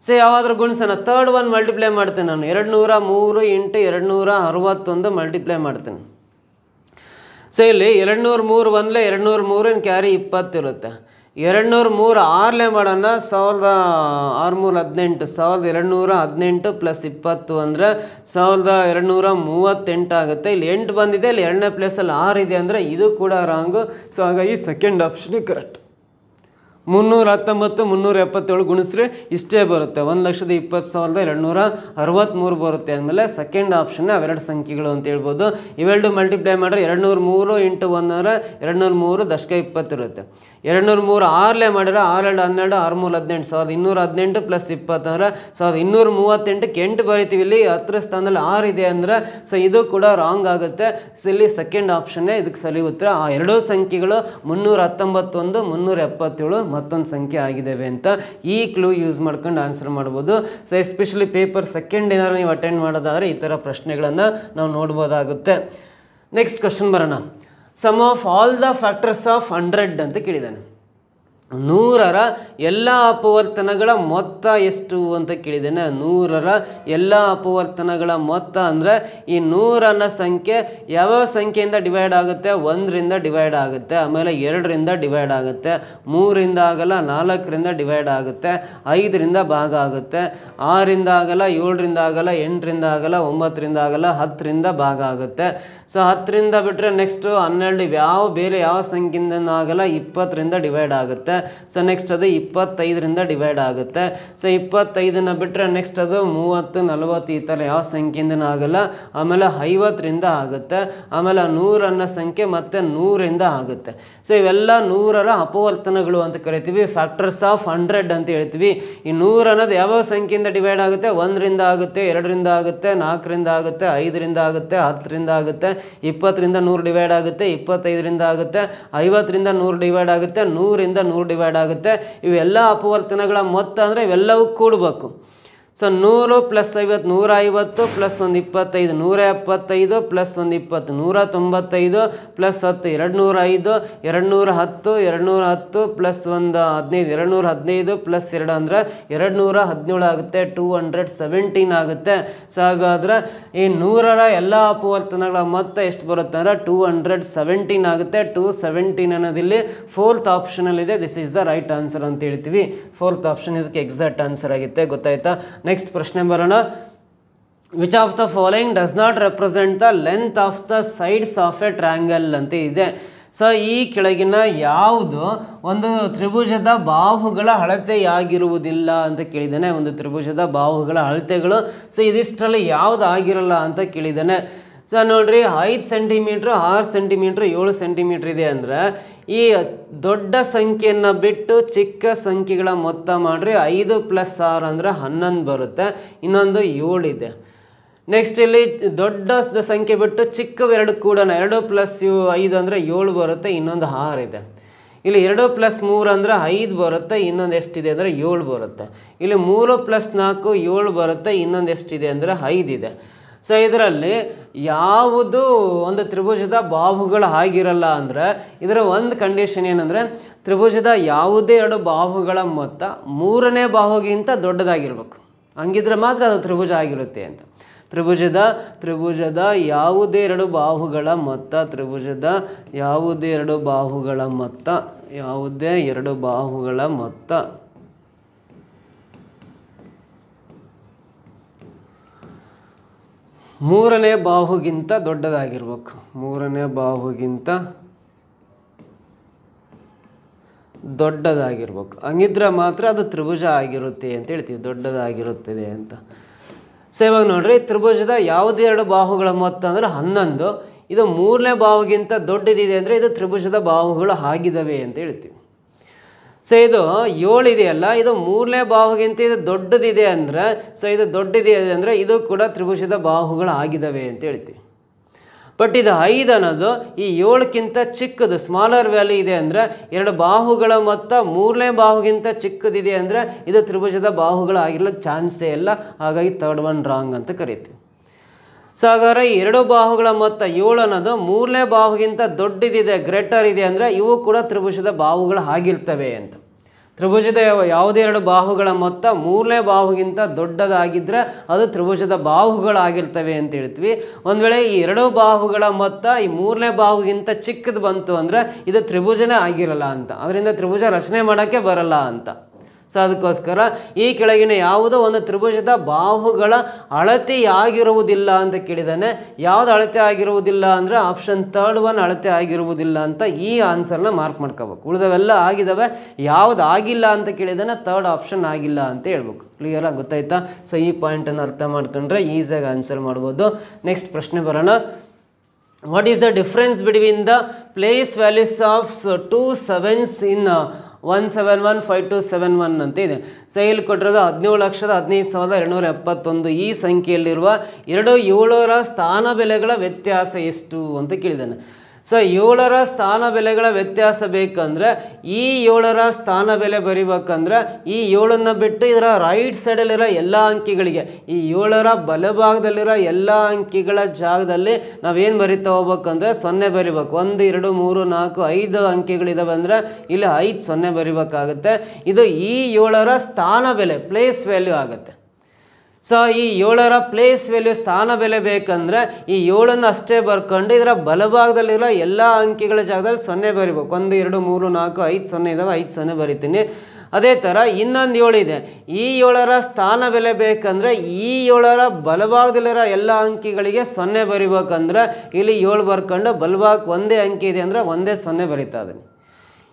ಸೊ ಯಾವಾದರೂ ಗುಣಿಸೋಣ. ಥರ್ಡ್ ಒನ್ ಮಲ್ಟಿಪ್ಲೈ ಮಾಡ್ತೇನೆ ನಾನು, 203 × 261 ಮಲ್ಟಿಪ್ಲೈ ಮಾಡ್ತೇನೆ. ಸೊ ಇಲ್ಲಿ 203 1 203 ಕ್ಯಾರಿ 20 ಇರುತ್ತೆ. 203 6 ಮಾಡೋಣ, 1618 1218 + 20 ಅಂದರೆ 1238 ಆಗುತ್ತೆ. ಇಲ್ಲಿ 8 ಬಂದಿದೆ, ಇಲ್ಲಿ 2ನೇ ಪ್ಲೇಸಲ್ಲಿ 6 ಇದೆ ಅಂದರೆ ಇದು ಕೂಡ ರಾಂಗು. ಸೊ ಹಾಗಾಗಿ ಸೆಕೆಂಡ್ ಆಪ್ಷನ್ ಕರೆಕ್ಟ್. 319 377 ಗುಣಿಸ್ರೆ ಇಷ್ಟೇ ಬರುತ್ತೆ, 1,20,263 ಬರುತ್ತೆ ಅಂದಮೇಲೆ ಸೆಕೆಂಡ್ ಆಪ್ಷನ್ ಅವೆರಡು ಸಂಖ್ಯೆಗಳು ಅಂತ ಹೇಳ್ಬೋದು. ಇವೆರಡು ಮಲ್ಟಿಪ್ಲೈ ಮಾಡಿದ್ರೆ 203 × 1 ಅಂದರೆ 203 ದಶಕ 20 ಇರುತ್ತೆ. 203 6 ಮಾಡಿದ್ರೆ 6 2 12 6 3 18 1218 + 20 ಅಂದರೆ 1238ಕ್ಕೆ 8 ಬರಿತೀವಿ. ಇಲ್ಲಿ 10 ಸ್ಥಾನದಲ್ಲಿ 6 ಇದೆ ಅಂದರೆ ಸೊ ಇದು ಕೂಡ ರಾಂಗ್ ಆಗುತ್ತೆ. ಸೊ ಇಲ್ಲಿ ಸೆಕೆಂಡ್ ಆಪ್ಷನ್ನೇ ಇದಕ್ಕೆ ಸರಿ ಉತ್ತರ. ಆ ಎರಡೂ ಸಂಖ್ಯೆಗಳು 319 377 ಮತ್ತೊಂದು ಸಂಖ್ಯೆ ಆಗಿದ್ದಾವೆ ಅಂತ ಈ ಕ್ಲೂ ಯೂಸ್ ಮಾಡ್ಕೊಂಡು ಆನ್ಸರ್ ಮಾಡ್ಬೋದು. ಸೊ ಎಸ್ಪೆಷಲಿ ಪೇಪರ್ ಸೆಕೆಂಡ್ ಏನಾದ್ರು ನೀವು ಅಟೆಂಡ್ ಮಾಡೋದಾದರೆ ಈ ಥರ ಪ್ರಶ್ನೆಗಳನ್ನು ನಾವು ನೋಡ್ಬೋದಾಗುತ್ತೆ. ನೆಕ್ಸ್ಟ್ ಕ್ವಶನ್ ಬರೋಣ. Sum of all the factors of 100 ಅಂತ ಕೇಳಿದ್ದಾನೆ. 100ರ ಎಲ್ಲ ಅಪವರ್ತನಗಳ ಮೊತ್ತ ಎಷ್ಟು ಅಂತ ಕೇಳಿದ್ದೇನೆ. 100ರ ಎಲ್ಲ ಅಪವರ್ತನಗಳ ಮೊತ್ತ ಅಂದರೆ ಈ 100 ಅನ್ನೋ ಸಂಖ್ಯೆ ಯಾವ ಸಂಖ್ಯೆಯಿಂದ ಡಿವೈಡ್ ಆಗುತ್ತೆ? 1ರಿಂದ ಡಿವೈಡ್ ಆಗುತ್ತೆ, ಆಮೇಲೆ 2ರಿಂದ ಡಿವೈಡ್ ಆಗುತ್ತೆ, 3ರಿಂದ ಆಗಲ್ಲ, 4ರಿಂದ ಡಿವೈಡ್ ಆಗುತ್ತೆ, 5ರಿಂದ ಭಾಗ ಆಗುತ್ತೆ, 6ರಿಂದ ಆಗಲ್ಲ, 7ರಿಂದ ಆಗಲ್ಲ, 8ರಿಂದ ಆಗಲ್ಲ, 9ರಿಂದ ಆಗಲ್ಲ, 10ರಿಂದ ಭಾಗ ಆಗುತ್ತೆ. ಸೊ 10ರಿಂದ ಬಿಟ್ಟರೆ ನೆಕ್ಸ್ಟು 12 ಬೇರೆ ಯಾವ ಸಂಖ್ಯೆಯಿಂದ ಆಗಲ್ಲ, 20ರಿಂದ ಡಿವೈಡ್ ಆಗುತ್ತೆ. ಸೊ ನೆಕ್ಸ್ಟ್ ಅದು 25ರಿಂದ ಡಿವೈಡ್ ಆಗುತ್ತೆ. ಸೊ 25ನ ಬಿಟ್ಟರೆ ನೆಕ್ಸ್ಟ್ ಅದು 30 40 ಈ ಥರ ಯಾವ ಸಂಖ್ಯೆಯಿಂದ ಆಗಲ್ಲ, ಆಮೇಲೆ 50ರಿಂದ ಆಗುತ್ತೆ, ಆಮೇಲೆ 100 ಅನ್ನೋ ಸಂಖ್ಯೆ ಮತ್ತೆ 100ರಿಂದ ಆಗುತ್ತೆ. ಸೊ ಇವೆಲ್ಲ 100ರ ಅಪವರ್ತನಗಳು ಅಂತ ಕರಿತೀವಿ, ಫ್ಯಾಕ್ಟರ್ಸ್ ಆಫ್ 100 ಅಂತ ಹೇಳ್ತೀವಿ. ಈ 100 ಅನ್ನೋದು ಯಾವ ಸಂಖ್ಯೆಯಿಂದ ಡಿವೈಡ್ ಆಗುತ್ತೆ? 1ರಿಂದ ಆಗುತ್ತೆ, 2ರಿಂದ ಆಗುತ್ತೆ, 4ರಿಂದ ಆಗುತ್ತೆ, 5ರಿಂದ ಆಗುತ್ತೆ, 10ರಿಂದ ಆಗುತ್ತೆ, 20ರಿಂದ 100 ಡಿವೈಡ್ ಆಗುತ್ತೆ, 25ರಿಂದ ಆಗುತ್ತೆ, 50ರಿಂದ 100 ಡಿವೈಡ್ ಆಗುತ್ತೆ, 100ರಿಂದ 100 ಡಿವೈಡ್ ಆಗುತ್ತೆ. ಇವೆಲ್ಲ ಅಪವರ್ತನಗಳ ಮೊತ್ತ ಅಂದರೆ ಇವೆಲ್ಲವೂ ಕೂಡಬೇಕು. ಸೊ 100 + 50 150 + 1 25 175 + 1 20 195 + 10 205 210 210 + 1 15 215 + 2 ಅಂದರೆ 217 ಆಗುತ್ತೆ, 217 ಆಗುತ್ತೆ. ಸೊ ಹಾಗಾದರೆ ಈ 100ರ ಎಲ್ಲ ಅಪವರ್ತನಗಳ ಮೊತ್ತ ಎಷ್ಟು ಬರುತ್ತೆ ಅಂದರೆ 217 ಆಗುತ್ತೆ. 217 ಅನ್ನೋದಿಲ್ಲಿ ಫೋರ್ತ್ ಆಪ್ಷನಲ್ಲಿದೆ. This is the right answer ಅಂತ ಹೇಳ್ತೀವಿ. ಫೋರ್ತ್ ಆಪ್ಷನ್ ಇದಕ್ಕೆ ಎಕ್ಸಾಕ್ಟ್ ಆನ್ಸರ್ ಆಗುತ್ತೆ. ಗೊತ್ತಾಯ್ತಾ? ನೆಕ್ಸ್ಟ್ ಪ್ರಶ್ನೆ ಬರೋಣ. Which of the following does not represent the length of the sides of a triangle ಅಂತ ಇದೆ. ಸೊ ಈ ಕೆಳಗಿನ ಯಾವುದು ಒಂದು ತ್ರಿಭುಜದ ಬಾಹುಗಳ ಅಳತೆಯಾಗಿರುವುದಿಲ್ಲ ಅಂತ ಕೇಳಿದ್ದಾನೆ. ಒಂದು ತ್ರಿಭುಜದ ಬಾಹುಗಳ ಅಳತೆಗಳು ಸೊ ಇದಿಷ್ಟರಲ್ಲಿ ಯಾವುದು ಆಗಿರಲ್ಲ ಅಂತ ಕೇಳಿದ್ದಾನೆ. ಸೊ ನೋಡ್ರಿ 5 ಸೆಂಟಿಮೀಟ್ರ್ 6 ಸೆಂಟಿಮೀಟ್ರ್ 7 ಸೆಂಟಿಮೀಟ್ರ್ ಇದೆ ಅಂದರೆ ಈ ದೊಡ್ಡ ಸಂಖ್ಯೆಯನ್ನು ಬಿಟ್ಟು ಚಿಕ್ಕ ಸಂಖ್ಯೆಗಳ ಮೊತ್ತ ಮಾಡಿರಿ 5 + 6 ಅಂದರೆ 11 ಬರುತ್ತೆ. ಇನ್ನೊಂದು 7 ಇದೆ. ನೆಕ್ಸ್ಟ್ ಇಲ್ಲಿ ದೊಡ್ಡ ಸಂಖ್ಯೆ ಬಿಟ್ಟು ಚಿಕ್ಕವು 2 ಕೂಡ 2 + 5 ಅಂದರೆ 7 ಬರುತ್ತೆ. ಇನ್ನೊಂದು 6 ಇದೆ. ಇಲ್ಲಿ 2 + 3 ಅಂದರೆ 5 ಬರುತ್ತೆ. ಇನ್ನೊಂದು ಎಷ್ಟಿದೆ ಅಂದರೆ 7 ಬರುತ್ತೆ. ಇಲ್ಲಿ 3 + 4 7 ಬರುತ್ತೆ. ಇನ್ನೊಂದು ಎಷ್ಟಿದೆ ಅಂದರೆ 5 ಇದೆ. ಸೊ ಇದರಲ್ಲಿ ಯಾವುದು ಒಂದು ತ್ರಿಭುಜದ ಬಾಹುಗಳು ಆಗಿರಲ್ಲ ಅಂದರೆ ಇದರ ಒಂದು ಕಂಡೀಷನ್ ಏನಂದರೆ ತ್ರಿಭುಜದ ಯಾವುದೇ 2 ಬಾಹುಗಳ ಮೊತ್ತ 3ನೇ ಬಾಹುಗಿಂತ ದೊಡ್ಡದಾಗಿರ್ಬೇಕು. ಹಂಗಿದ್ರೆ ಮಾತ್ರ ಅದು ತ್ರಿಭುಜ ಆಗಿರುತ್ತೆ ಅಂತ. ತ್ರಿಭುಜದ ಯಾವುದೇ 2 ಬಾಹುಗಳ ಮೊತ್ತ ಯಾವುದೇ 2 ಬಾಹುಗಳ ಮೊತ್ತ 3ನೇ ಬಾಹುಗಿಂತ ದೊಡ್ಡದಾಗಿರ್ಬೇಕು. 3ನೇ ಬಾಹುಗಿಂತ ದೊಡ್ಡದಾಗಿರ್ಬೇಕು. ಹಂಗಿದ್ರೆ ಮಾತ್ರ ಅದು ತ್ರಿಭುಜ ಆಗಿರುತ್ತೆ ಅಂತ ಹೇಳ್ತೀವಿ, ದೊಡ್ಡದಾಗಿರುತ್ತದೆ ಅಂತ. ಸೊ ಇವಾಗ ನೋಡ್ರಿ, ತ್ರಿಭುಜದ ಯಾವುದೇ 2 ಬಾಹುಗಳ ಮೊತ್ತ ಅಂದರೆ 11. ಇದು 3ನೇ ಬಾಹುಗಿಂತ ದೊಡ್ಡದಿದೆ ಅಂದರೆ ಇದು ತ್ರಿಭುಜದ ಬಾಹುಗಳು ಆಗಿದ್ದಾವೆ ಅಂತ ಹೇಳ್ತೀವಿ. ಸೊ ಇದು 7 ಇದೆಯಲ್ಲ, ಇದು 3ನೇ ಬಾಹುಗಿಂತ ಇದು ದೊಡ್ಡದಿದೆ ಅಂದರೆ ಇದು ದೊಡ್ಡದಿದೆ ಅಂದರೆ ಇದು ಕೂಡ ತ್ರಿಭುಜದ ಬಾಹುಗಳು ಆಗಿದ್ದಾವೆ ಅಂತ ಹೇಳ್ತೀವಿ. ಬಟ್ ಇದು 5 ಅನ್ನೋದು ಈ 7ಕ್ಕಿಂತ ಚಿಕ್ಕದು, ಸ್ಮಾಲರ್ ವ್ಯಾಲ್ಯೂ ಇದೆ ಅಂದರೆ 2 ಬಾಹುಗಳ ಮೊತ್ತ 3ನೇ ಬಾಹುಗಿಂತ ಚಿಕ್ಕದಿದೆ ಅಂದರೆ ಇದು ತ್ರಿಭುಜದ ಬಾಹುಗಳು ಆಗಿರ್ಲಿಕ್ಕೆ ಚಾನ್ಸೇ ಇಲ್ಲ. ಹಾಗಾಗಿ ಥರ್ಡ್ ಒನ್ ರಾಂಗ್ ಅಂತ ಕರಿತೀವಿ. ಸೊ ಹಾಗಾದ್ರೆ ಈ 2 ಬಾಹುಗಳ ಮೊತ್ತ 7 ಅನ್ನೋದು 3ನೇ ಬಾಹುಗಿಂತ ದೊಡ್ಡದಿದೆ, ಗ್ರೇಟರ್ ಇದೆ ಅಂದರೆ ಇವು ಕೂಡ ತ್ರಿಭುಜದ ಬಾಹುಗಳು ಆಗಿರ್ತವೆ ಅಂತ. ತ್ರಿಭುಜದ ಯಾವುದೇ 2 ಬಾಹುಗಳ ಮೊತ್ತ 3ನೇ ಬಾಹುಗಿಂತ ದೊಡ್ಡದಾಗಿದ್ದರೆ ಅದು ತ್ರಿಭುಜದ ಬಾಹುಗಳಾಗಿರ್ತವೆ ಅಂತ ಹೇಳ್ತೀವಿ. ಒಂದು ವೇಳೆ ಈ 2 ಬಾಹುಗಳ ಮೊತ್ತ ಈ 3ನೇ ಬಾಹುಗಿಂತ ಚಿಕ್ಕದು ಬಂತು ಅಂದರೆ ಇದು ತ್ರಿಭುಜನೇ ಆಗಿರಲ್ಲ ಅಂತ. ಅದರಿಂದ ತ್ರಿಭುಜ ರಚನೆ ಮಾಡೋಕ್ಕೆ ಬರಲ್ಲ ಅಂತ. ಸೊ ಅದಕ್ಕೋಸ್ಕರ ಈ ಕೆಳಗಿನ ಯಾವುದೋ ಒಂದು ತ್ರಿಭುಜದ ಬಾಹುಗಳ ಅಳತೆಯಾಗಿರುವುದಿಲ್ಲ ಅಂತ ಕೇಳಿದಾನೆ. ಯಾವುದು ಅಳತೆ ಆಗಿರುವುದಿಲ್ಲ ಅಂದರೆ ಆಪ್ಷನ್ ಥರ್ಡ್ ಒನ್ ಅಳತೆ ಆಗಿರುವುದಿಲ್ಲ ಅಂತ ಈ ಆನ್ಸರ್ನ ಮಾರ್ಕ್ ಮಾಡ್ಕೋಬೇಕು. ಉಳಿದವೆಲ್ಲ ಆಗಿದ್ದಾವೆ, ಯಾವುದು ಆಗಿಲ್ಲ ಅಂತ ಕೇಳಿದಾನೆ ಥರ್ಡ್ ಆಪ್ಷನ್ ಆಗಿಲ್ಲ ಅಂತ ಹೇಳ್ಬೇಕು. ಕ್ಲಿಯರಾಗಿ ಗೊತ್ತಾಯ್ತಾ? ಸೊ ಈ ಪಾಯಿಂಟನ್ನು ಅರ್ಥ ಮಾಡ್ಕೊಂಡ್ರೆ ಈಸಿಯಾಗಿ ಆನ್ಸರ್ ಮಾಡ್ಬೋದು. ನೆಕ್ಸ್ಟ್ ಪ್ರಶ್ನೆ ಬರೋಣ. What is the difference between the place values of 2 7s ಇನ್ 1715271 ಅಂತ ಇದೆ. ಸೊ ಇಲ್ಲಿ ಕೊಟ್ಟಿರೋದು 17,15,271 ಈ ಸಂಖ್ಯೆಯಲ್ಲಿರುವ 2 7ರ ಸ್ಥಾನ ಬೆಲೆಗಳ ವ್ಯತ್ಯಾಸ ಎಷ್ಟು ಅಂತ ಕೇಳಿದ್ದಾನೆ. ಸೊ 7ರ ಸ್ಥಾನ ಬೆಲೆಗಳ ವ್ಯತ್ಯಾಸ ಬೇಕಂದ್ರೆ ಈ 7ರ ಸ್ಥಾನ ಬೆಲೆ ಬರಿಬೇಕಂದ್ರೆ ಈ 7ನ್ನು ಬಿಟ್ಟು ಇದರ ರೈಟ್ ಸೈಡಲ್ಲಿರೋ ಎಲ್ಲ ಅಂಕಿಗಳಿಗೆ ಈ 7ರ ಬಲಭಾಗದಲ್ಲಿರೋ ಎಲ್ಲ ಅಂಕಿಗಳ ಜಾಗದಲ್ಲಿ ನಾವೇನು ಬರಿತಾ ಹೋಗ್ಬೇಕಂದ್ರೆ 0 ಬರಿಬೇಕು. 1 2 3 4 5 ಅಂಕಿಗಳಿದಾವೆ ಅಂದರೆ ಇಲ್ಲಿ 5 0 ಬರಿಬೇಕಾಗುತ್ತೆ. ಇದು ಈ 7ರ ಸ್ಥಾನ ಬೆಲೆ ಪ್ಲೇಸ್ ವ್ಯಾಲ್ಯೂ ಆಗುತ್ತೆ. ಸೊ ಈ 7ರ ಪ್ಲೇಸ್ ವ್ಯಾಲ್ಯೂ ಸ್ಥಾನ ಬೆಲೆ ಬೇಕಂದ್ರೆ ಈ 7ನ್ನು ಅಷ್ಟೇ ಬರ್ಕೊಂಡು ಇದರ ಬಲಭಾಗದಲ್ಲಿರೋ ಎಲ್ಲ ಅಂಕಿಗಳ ಜಾಗದಲ್ಲಿ 0 ಬರಿಬೇಕು. 1 2 3 4 5 0 ಇದಾವೆ, 5 0 ಬರಿತೀನಿ. ಅದೇ ಥರ ಇನ್ನೊಂದು 7 ಇದೆ. ಈ 7ರ ಸ್ಥಾನ ಬೆಲೆ ಬೇಕಂದ್ರೆ ಈ 7ರ ಬಲಭಾಗದಲ್ಲಿರೋ ಎಲ್ಲ ಅಂಕಿಗಳಿಗೆ 0 ಬರಿಬೇಕಂದ್ರೆ ಇಲ್ಲಿ 7 ಬರ್ಕೊಂಡು ಬಲಭಾಗಕ್ಕೆ ಒಂದೇ ಅಂಕಿ ಇದೆ ಅಂದರೆ ಒಂದೇ 0 ಬರಿತಾ ಇದ್ದೀನಿ.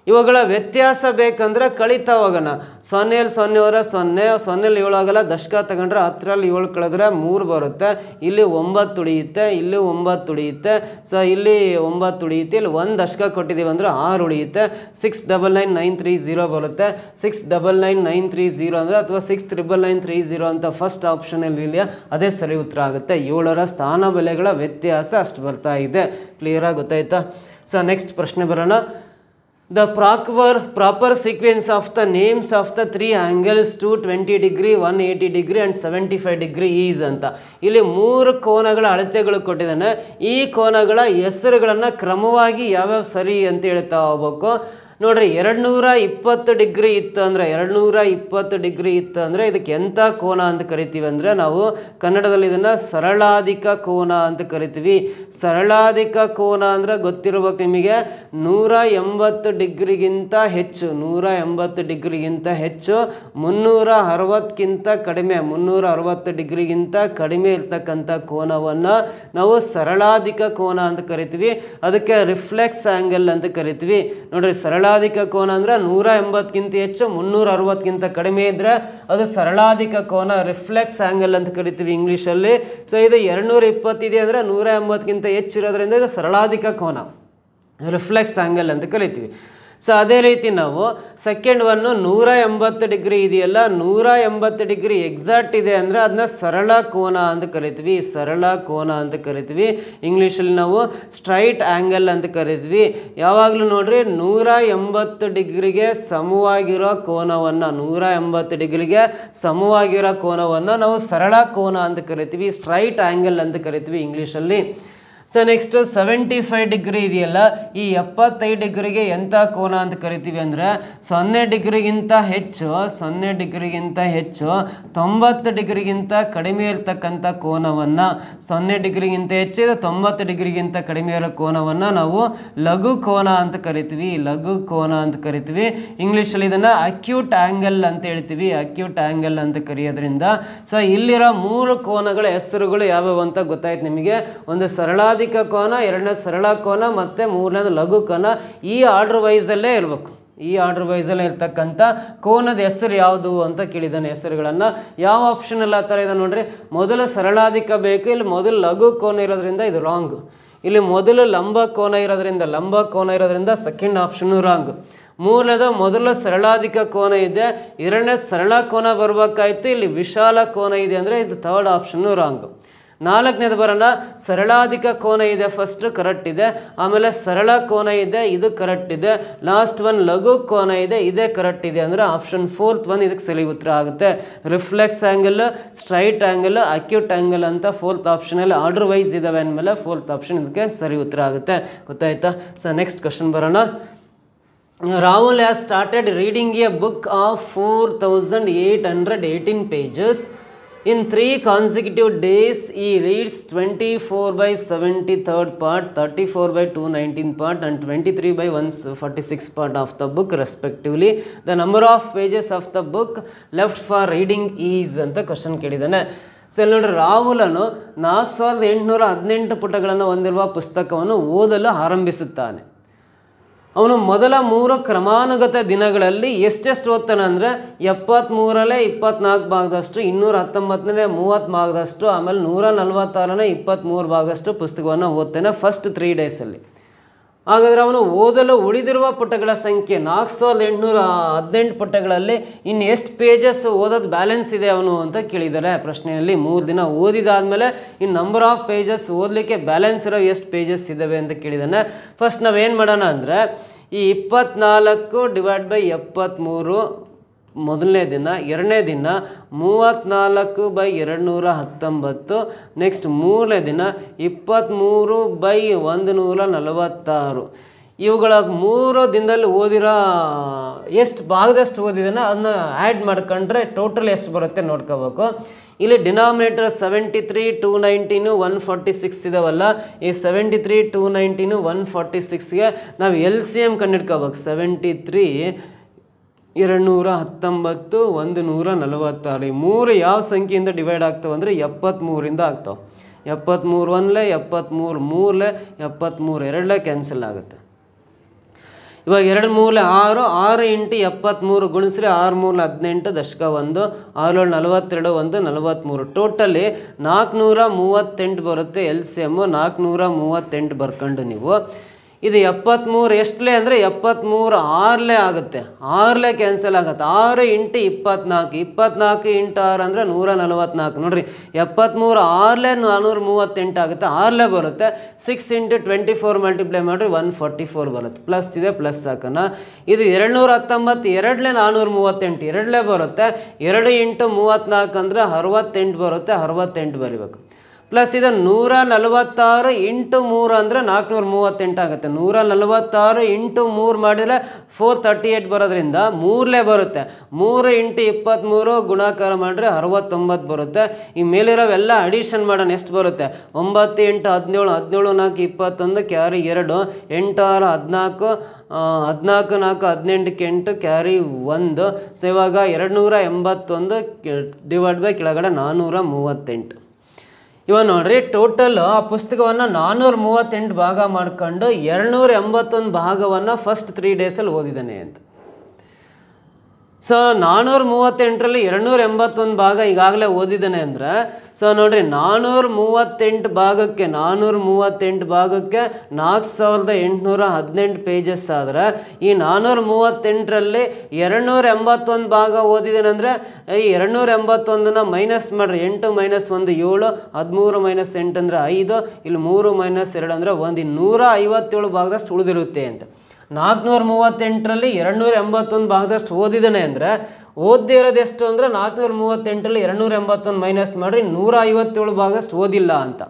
ಇವುಗಳ ವ್ಯತ್ಯಾಸ ಬೇಕಂದ್ರೆ ಕಳೀತಾ ಹೋಗೋಣ. 0 0 ಅವರ 0 0 7 ಆಗಲ್ಲ. ದಶಕ ತಗೊಂಡ್ರೆ 10ರಲ್ಲಿ 7 ಕಳೆದ್ರೆ 3 ಬರುತ್ತೆ. ಇಲ್ಲಿ 9 ಉಳಿಯುತ್ತೆ, ಇಲ್ಲಿ 9 ಉಳಿಯುತ್ತೆ. ಸೊ ಇಲ್ಲಿ 9 ಉಳಿಯುತ್ತೆ. ಇಲ್ಲಿ 1 ದಶಕ ಕೊಟ್ಟಿದ್ದೀವಿ ಅಂದರೆ 6 ಉಳಿಯುತ್ತೆ. 699,930 ಬರುತ್ತೆ. 699,930 ಅಂದರೆ ಅಥವಾ 699,930 ಅಂತ ಫಸ್ಟ್ ಆಪ್ಷನಲ್ಲಿ ಇದೆಯಾ, ಅದೇ ಸರಿ ಉತ್ತರ ಆಗುತ್ತೆ. 7ರ ಸ್ಥಾನ ಬೆಲೆಗಳ ವ್ಯತ್ಯಾಸ ಅಷ್ಟು ಬರ್ತಾ ಇದೆ. ಕ್ಲಿಯರಾಗಿ ಗೊತ್ತಾಯ್ತಾ? ಸೊ ನೆಕ್ಸ್ಟ್ ಪ್ರಶ್ನೆ ಬರೋಣ. The proper sequence of the names of the 3 angles 220 degree 180 degree and 75 degree is ಅಂತ. ಇಲ್ಲಿ 3 ಕೋನಗಳ ಅಳತೆಗಳು ಕೊಟ್ಟಿದ್ದಾನೆ. ಈ ಕೋನಗಳ ಹೆಸರುಗಳನ್ನು ಕ್ರಮವಾಗಿ ಯಾವ್ಯಾವ ಸರಿ ಅಂತ ಹೇಳ್ತಾ ಹೋಗ್ಬೇಕು. ನೋಡ್ರಿ, 220 ಡಿಗ್ರಿ ಇತ್ತು ಅಂದರೆ 220 ಡಿಗ್ರಿ ಇತ್ತು ಅಂದರೆ ಇದಕ್ಕೆ ಎಂಥ ಕೋನ ಅಂತ ಕರಿತೀವಿ ಅಂದರೆ ನಾವು ಕನ್ನಡದಲ್ಲಿ ಇದನ್ನು ಸರಳಾಧಿಕ ಕೋನ ಅಂತ ಕರಿತೀವಿ. ಸರಳಾಧಿಕ ಕೋನ ಅಂದರೆ ಗೊತ್ತಿರ್ಬೇಕು ನಿಮಗೆ, 180 ಡಿಗ್ರಿಗಿಂತ ಹೆಚ್ಚು, 180 ಡಿಗ್ರಿಗಿಂತ ಹೆಚ್ಚು, 360ಕ್ಕಿಂತ ಕಡಿಮೆ, 360 ಡಿಗ್ರಿಗಿಂತ ಕಡಿಮೆ ಇರ್ತಕ್ಕಂಥ ಕೋನವನ್ನು ನಾವು ಸರಳಾಧಿಕ ಕೋನ ಅಂತ ಕರಿತೀವಿ. ಅದಕ್ಕೆ ರಿಫ್ಲೆಕ್ಸ್ ಆ್ಯಂಗಲ್ ಅಂತ ಕರಿತೀವಿ. ನೋಡ್ರಿ, ಸರಳ ಸರಳಾಧಿಕ ಕೋನ ಅಂದರೆ 180ಕ್ಕಿಂತ ಹೆಚ್ಚು 360ಕ್ಕಿಂತ ಕಡಿಮೆ ಇದ್ದರೆ ಅದು ಸರಳಾಧಿಕ ಕೋನ, ರಿಫ್ಲೆಕ್ಸ್ ಆ್ಯಂಗಲ್ ಅಂತ ಕರಿತೀವಿ ಇಂಗ್ಲೀಷಲ್ಲಿ. ಸೊ ಇದು 220 ಇದೆ ಅಂದರೆ 180ಕ್ಕಿಂತ ಹೆಚ್ಚಿರೋದ್ರಿಂದ ಇದು ಸರಳಾಧಿಕ ಕೋನ, ರಿಫ್ಲೆಕ್ಸ್ ಆ್ಯಂಗಲ್ ಅಂತ ಕರಿತೀವಿ. ಸೊ ಅದೇ ರೀತಿ ನಾವು ಸೆಕೆಂಡ್ ಒನ್ನು 180 ಡಿಗ್ರಿ ಇದೆಯಲ್ಲ, 180 ಡಿಗ್ರಿ ಎಕ್ಸಾಕ್ಟ್ ಇದೆ ಅಂದರೆ ಅದನ್ನ ಸರಳ ಕೋನ ಅಂತ ಕರಿತೀವಿ, ಸರಳ ಕೋನ ಅಂತ ಕರಿತೀವಿ. ಇಂಗ್ಲೀಷಲ್ಲಿ ನಾವು ಸ್ಟ್ರೈಟ್ ಆ್ಯಂಗಲ್ ಅಂತ ಕರಿತೀವಿ. ಯಾವಾಗಲೂ ನೋಡ್ರಿ 180 ಡಿಗ್ರಿಗೆ ಸಮವಾಗಿರೋ ಕೋನವನ್ನು, 180 ಡಿಗ್ರಿಗೆ ಸಮವಾಗಿರೋ ಕೋನವನ್ನು ನಾವು ಸರಳ ಕೋನ ಅಂತ ಕರಿತೀವಿ, ಸ್ಟ್ರೈಟ್ ಆ್ಯಂಗಲ್ ಅಂತ ಕರಿತೀವಿ ಇಂಗ್ಲೀಷಲ್ಲಿ. ಸೊ ನೆಕ್ಸ್ಟ್ 75 ಡಿಗ್ರಿ ಇದೆಯಲ್ಲ, ಈ 75 ಡಿಗ್ರಿಗೆ ಎಂಥ ಕೋನ ಅಂತ ಕರಿತೀವಿ ಅಂದರೆ 0 ಡಿಗ್ರಿಗಿಂತ ಹೆಚ್ಚು 0 ಡಿಗ್ರಿಗಿಂತ ಹೆಚ್ಚು 90 ಡಿಗ್ರಿಗಿಂತ ಕಡಿಮೆ ಇರತಕ್ಕಂಥ ಕೋನವನ್ನು, 0 ಡಿಗ್ರಿಗಿಂತ ಹೆಚ್ಚು 90 ಡಿಗ್ರಿಗಿಂತ ಕಡಿಮೆ ಇರೋ ಕೋನವನ್ನು ನಾವು ಲಘು ಕೋನ ಅಂತ ಕರಿತೀವಿ, ಲಘು ಕೋನ ಅಂತ ಕರಿತೀವಿ. ಇಂಗ್ಲೀಷಲ್ಲಿ ಇದನ್ನು ಅಕ್ಯೂಟ್ ಆ್ಯಂಗಲ್ ಅಂತ ಹೇಳ್ತೀವಿ, ಅಕ್ಯೂಟ್ ಆ್ಯಂಗಲ್ ಅಂತ ಕರೆಯೋದ್ರಿಂದ. ಸೊ ಇಲ್ಲಿರೋ 3 ಕೋನಗಳ ಹೆಸರುಗಳು ಯಾವ್ಯಾವು ಅಂತ ಗೊತ್ತಾಯ್ತು ನಿಮಗೆ. ಒಂದು ಸರಳಾಧಿಕ ಕೋನ, ಎರಡನೇ ಸರಳ ಕೋನ, ಮತ್ತು ಮೂರನೇದು ಲಘು ಕೋನ. ಈ ಆರ್ಡರ್ ವೈಸಲ್ಲೇ ಇರಬೇಕು, ಈ ಆರ್ಡರ್ ವೈಸಲ್ಲೇ ಇರ್ತಕ್ಕಂಥ ಕೋನದ ಹೆಸರು ಯಾವುದು ಅಂತ ಕೇಳಿದ್ದಾನೆ ಹೆಸರುಗಳನ್ನು. ಯಾವ ಆಪ್ಷನಲ್ಲಿ ಆ ಥರ ಇದೆ ನೋಡ್ರಿ, ಮೊದಲು ಸರಳಾಧಿಕ ಬೇಕು, ಇಲ್ಲಿ ಮೊದಲು ಲಘು ಕೋನ ಇರೋದ್ರಿಂದ ಇದು ರಾಂಗ್. ಇಲ್ಲಿ ಮೊದಲು ಲಂಬ ಕೋನ ಇರೋದ್ರಿಂದ ಸೆಕೆಂಡ್ ಆಪ್ಷನ್ನು ರಾಂಗ್. ಮೂರನೇದು ಮೊದಲು ಸರಳಾಧಿಕ ಕೋನ ಇದೆ, ಎರಡನೇ ಸರಳ ಕೋನ ಬರ್ಬೇಕಾಯ್ತು, ಇಲ್ಲಿ ವಿಶಾಲ ಕೋನ ಇದೆ ಅಂದರೆ ಇದು ಥರ್ಡ್ ಆಪ್ಷನ್ನು ರಾಂಗ್. ನಾಲ್ಕನೇದು ಬರೋಣ, ಸರಳಾಧಿಕ ಕೋನ ಇದೆ, ಫಸ್ಟ್ ಕರೆಕ್ಟ್ ಇದೆ, ಆಮೇಲೆ ಸರಳ ಕೋನ ಇದೆ, ಇದು ಕರೆಕ್ಟ್ ಇದೆ, ಲಾಸ್ಟ್ ಒನ್ ಲಘು ಕೋನ ಇದೆ, ಇದೇ ಕರೆಕ್ಟ್ ಇದೆ ಅಂದರೆ ಆಪ್ಷನ್ ಫೋರ್ತ್ ಒನ್ ಇದಕ್ಕೆ ಸರಿ ಉತ್ತರ ಆಗುತ್ತೆ. Reflex angle, straight angle, acute angle ಅಂತ ಫೋರ್ತ್ ಆಪ್ಷನಲ್ಲಿ ಆರ್ಡರ್ ವೈಸ್ ಇದಾವೆ ಅಂದಮೇಲೆ ಫೋರ್ತ್ ಆಪ್ಷನ್ ಇದಕ್ಕೆ ಸರಿ ಉತ್ತರ ಆಗುತ್ತೆ. ಗೊತ್ತಾಯ್ತಾ? ಸೊ ನೆಕ್ಸ್ಟ್ ಕ್ವಶನ್ ಬರೋಣ. Rahul has started reading A book of 4818 pages. In 3 consecutive days, he reads 24/73 part, 34/219 part and 23/146 part of the book respectively. The number of pages of the book left for reading is ಅಂತ question ಕೇಳಿದ್ದಾನೆ. So ಇಲ್ಲಿ ನೋಡ್ರಿ, ರಾಹುಲನು 4818 ಪುಟಗಳನ್ನು ಹೊಂದಿರುವ ಪುಸ್ತಕವನ್ನು ಓದಲು ಆರಂಭಿಸುತ್ತಾನೆ. ಅವನು ಮೊದಲ 3 ಕ್ರಮಾನುಗತ ದಿನಗಳಲ್ಲಿ ಎಷ್ಟೆಷ್ಟು ಓದ್ತಾನೆ ಅಂದರೆ 73ರಲ್ಲಿ 24 ಭಾಗದಷ್ಟು, 219ನೇ 30 ಭಾಗದಷ್ಟು, ಆಮೇಲೆ 146ನೇ 23 ಭಾಗದಷ್ಟು ಪುಸ್ತಕವನ್ನು ಓದ್ತಾನೆ ಫಸ್ಟ್ 3 ಡೇಸಲ್ಲಿ. ಹಾಗಾದರೆ ಅವನು ಓದಲು ಉಳಿದಿರುವ ಪುಟಗಳ ಸಂಖ್ಯೆ 4818 ಪುಟಗಳಲ್ಲಿ ಇನ್ನು ಎಷ್ಟು ಪೇಜಸ್ ಓದೋದು ಬ್ಯಾಲೆನ್ಸ್ ಇದೆ ಅವನು ಅಂತ ಕೇಳಿದ್ದಾರೆ ಪ್ರಶ್ನೆಯಲ್ಲಿ. 3 ದಿನ ಓದಿದಾದ್ಮೇಲೆ ಇನ್ನು ನಂಬರ್ ಆಫ್ ಪೇಜಸ್ ಓದಲಿಕ್ಕೆ ಬ್ಯಾಲೆನ್ಸ್ ಇರೋ ಎಷ್ಟು ಪೇಜಸ್ ಇದ್ದಾವೆ ಅಂತ ಕೇಳಿದ್ದಾನೆ. ಫಸ್ಟ್ ನಾವೇನು ಮಾಡೋಣ ಅಂದರೆ ಈ 24 / 73 ಮೊದಲನೇ ದಿನ, ಎರಡನೇ ದಿನ 34/219, ನೆಕ್ಸ್ಟ್ ಮೂರನೇ ದಿನ 23/146. ಇವುಗಳ 3 ದಿನದಲ್ಲಿ ಓದಿರೋ ಎಷ್ಟು ಭಾಗದಷ್ಟು ಓದಿದಾನೆ ಅದನ್ನ ಆ್ಯಡ್ ಮಾಡ್ಕೊಂಡ್ರೆ ಟೋಟಲ್ ಎಷ್ಟು ಬರುತ್ತೆ ನೋಡ್ಕೋಬೇಕು. ಇಲ್ಲಿ ಡಿನಾಮಿನೇಟರ್ 73, 219, 146 ಇದಾವಲ್ಲ, ಈ 73, 219, 146ಗೆ ನಾವು LCM ಕಂಡಿಡ್ಕೋಬೇಕು. 73, 219, 146 ಈ 3 ಯಾವ ಸಂಖ್ಯೆಯಿಂದ ಡಿವೈಡ್ ಆಗ್ತಾವೆ ಅಂದರೆ 73ರಿಂದ ಆಗ್ತಾವೆ. 73 1ಲೇ, 73 3ಲೇ, 73 2ಲೇ ಕ್ಯಾನ್ಸಲ್ ಆಗುತ್ತೆ. ಇವಾಗ 2 3 6, 6 × 73 ಗುಣಿಸ್ರಿ, 6 3 18, ದಶಕ 1, 6 42, 1 43, ಟೋಟಲಿ 438 ಬರುತ್ತೆ. LCM 438 ಬರ್ಕೊಂಡು ನೀವು ಇದು 73 ಎಷ್ಟಲೇ ಅಂದರೆ 73 6ಲೇ ಆಗುತ್ತೆ, 6ಲೇ ಕ್ಯಾನ್ಸಲ್ ಆಗುತ್ತೆ. 6 × 24, 24 × 6 ಅಂದರೆ 144. ನೋಡಿರಿ 73 6ಲೇ 438 ಆಗುತ್ತೆ, 6ಲೇ ಬರುತ್ತೆ. 6 × 24 ಮಲ್ಟಿಪ್ಲೈ ಮಾಡಿರಿ 144 ಬರುತ್ತೆ. ಪ್ಲಸ್ ಇದೆ, ಪ್ಲಸ್ ಹಾಕೋಣ. ಇದು 219 2ಲೇ 438 2ಲೇ ಬರುತ್ತೆ. 2 × 34 ಅಂದರೆ 68 ಬರುತ್ತೆ, 68 ಬರೀಬೇಕು. ಪ್ಲಸ್ ಇದು 146 × 3 ಅಂದರೆ 438 ಆಗುತ್ತೆ. 146 × 3 ಮಾಡಿದರೆ 438 ಬರೋದ್ರಿಂದ 3ಲೇ ಬರುತ್ತೆ. 3 × 23 ಗುಣಾಕಾರ ಮಾಡಿದ್ರೆ 69 ಬರುತ್ತೆ. ಈ ಮೇಲಿರೋವೆಲ್ಲ ಅಡಿಷನ್ ಮಾಡೋಣ, ಎಷ್ಟು ಬರುತ್ತೆ? 9 × 17, 17 4 21, ಕ್ಯಾರಿ 2, 8 6 14, 14 4 18ಕ್ಕೆ 8, ಕ್ಯಾರಿ 1. ಸೊ ಇವಾಗ 281 ಡಿವೈಡ್ ಬೈ ಕೆಳಗಡೆ 438. ಇವಾಗ ನೋಡ್ರಿ ಟೋಟಲ್ ಆ ಪುಸ್ತಕವನ್ನು 438 ಭಾಗ ಮಾಡ್ಕೊಂಡು 281 ಭಾಗವನ್ನು ಫಸ್ಟ್ 3 ಡೇಸಲ್ಲಿ ಓದಿದ್ದಾನೆ ಅಂತ. ಸೊ 438ರಲ್ಲಿ 281 ಭಾಗ ಈಗಾಗಲೇ ಓದಿದ್ದಾನೆ ಅಂದರೆ ಸೊ ನೋಡ್ರಿ 438 ಭಾಗಕ್ಕೆ 4818 ಪೇಜಸ್ ಆದರೆ ಈ 438ರಲ್ಲಿ 281 ಭಾಗ ಓದಿದ್ದಾನೆ ಅಂದರೆ ಈ 281ನ ಮೈನಸ್ ಮಾಡಿರಿ. 8 - 1 7, 13 - 8 ಅಂದರೆ 5, ಇಲ್ಲಿ 3 - 2 ಅಂದರೆ 1, 157 ಭಾಗದಷ್ಟು ಉಳಿದಿರುತ್ತೆ ಅಂತ. 438ರಲ್ಲಿ 281 ಭಾಗದಷ್ಟು ಓದಿದ್ದಾನೆ ಅಂದರೆ ಓದದೇ ಇರೋದು ಎಷ್ಟು ಅಂದರೆ 438ರಲ್ಲಿ 281 ಮೈನಸ್ ಮಾಡಿರಿ 157 ಭಾಗದಷ್ಟು ಓದಿಲ್ಲ ಅಂತ.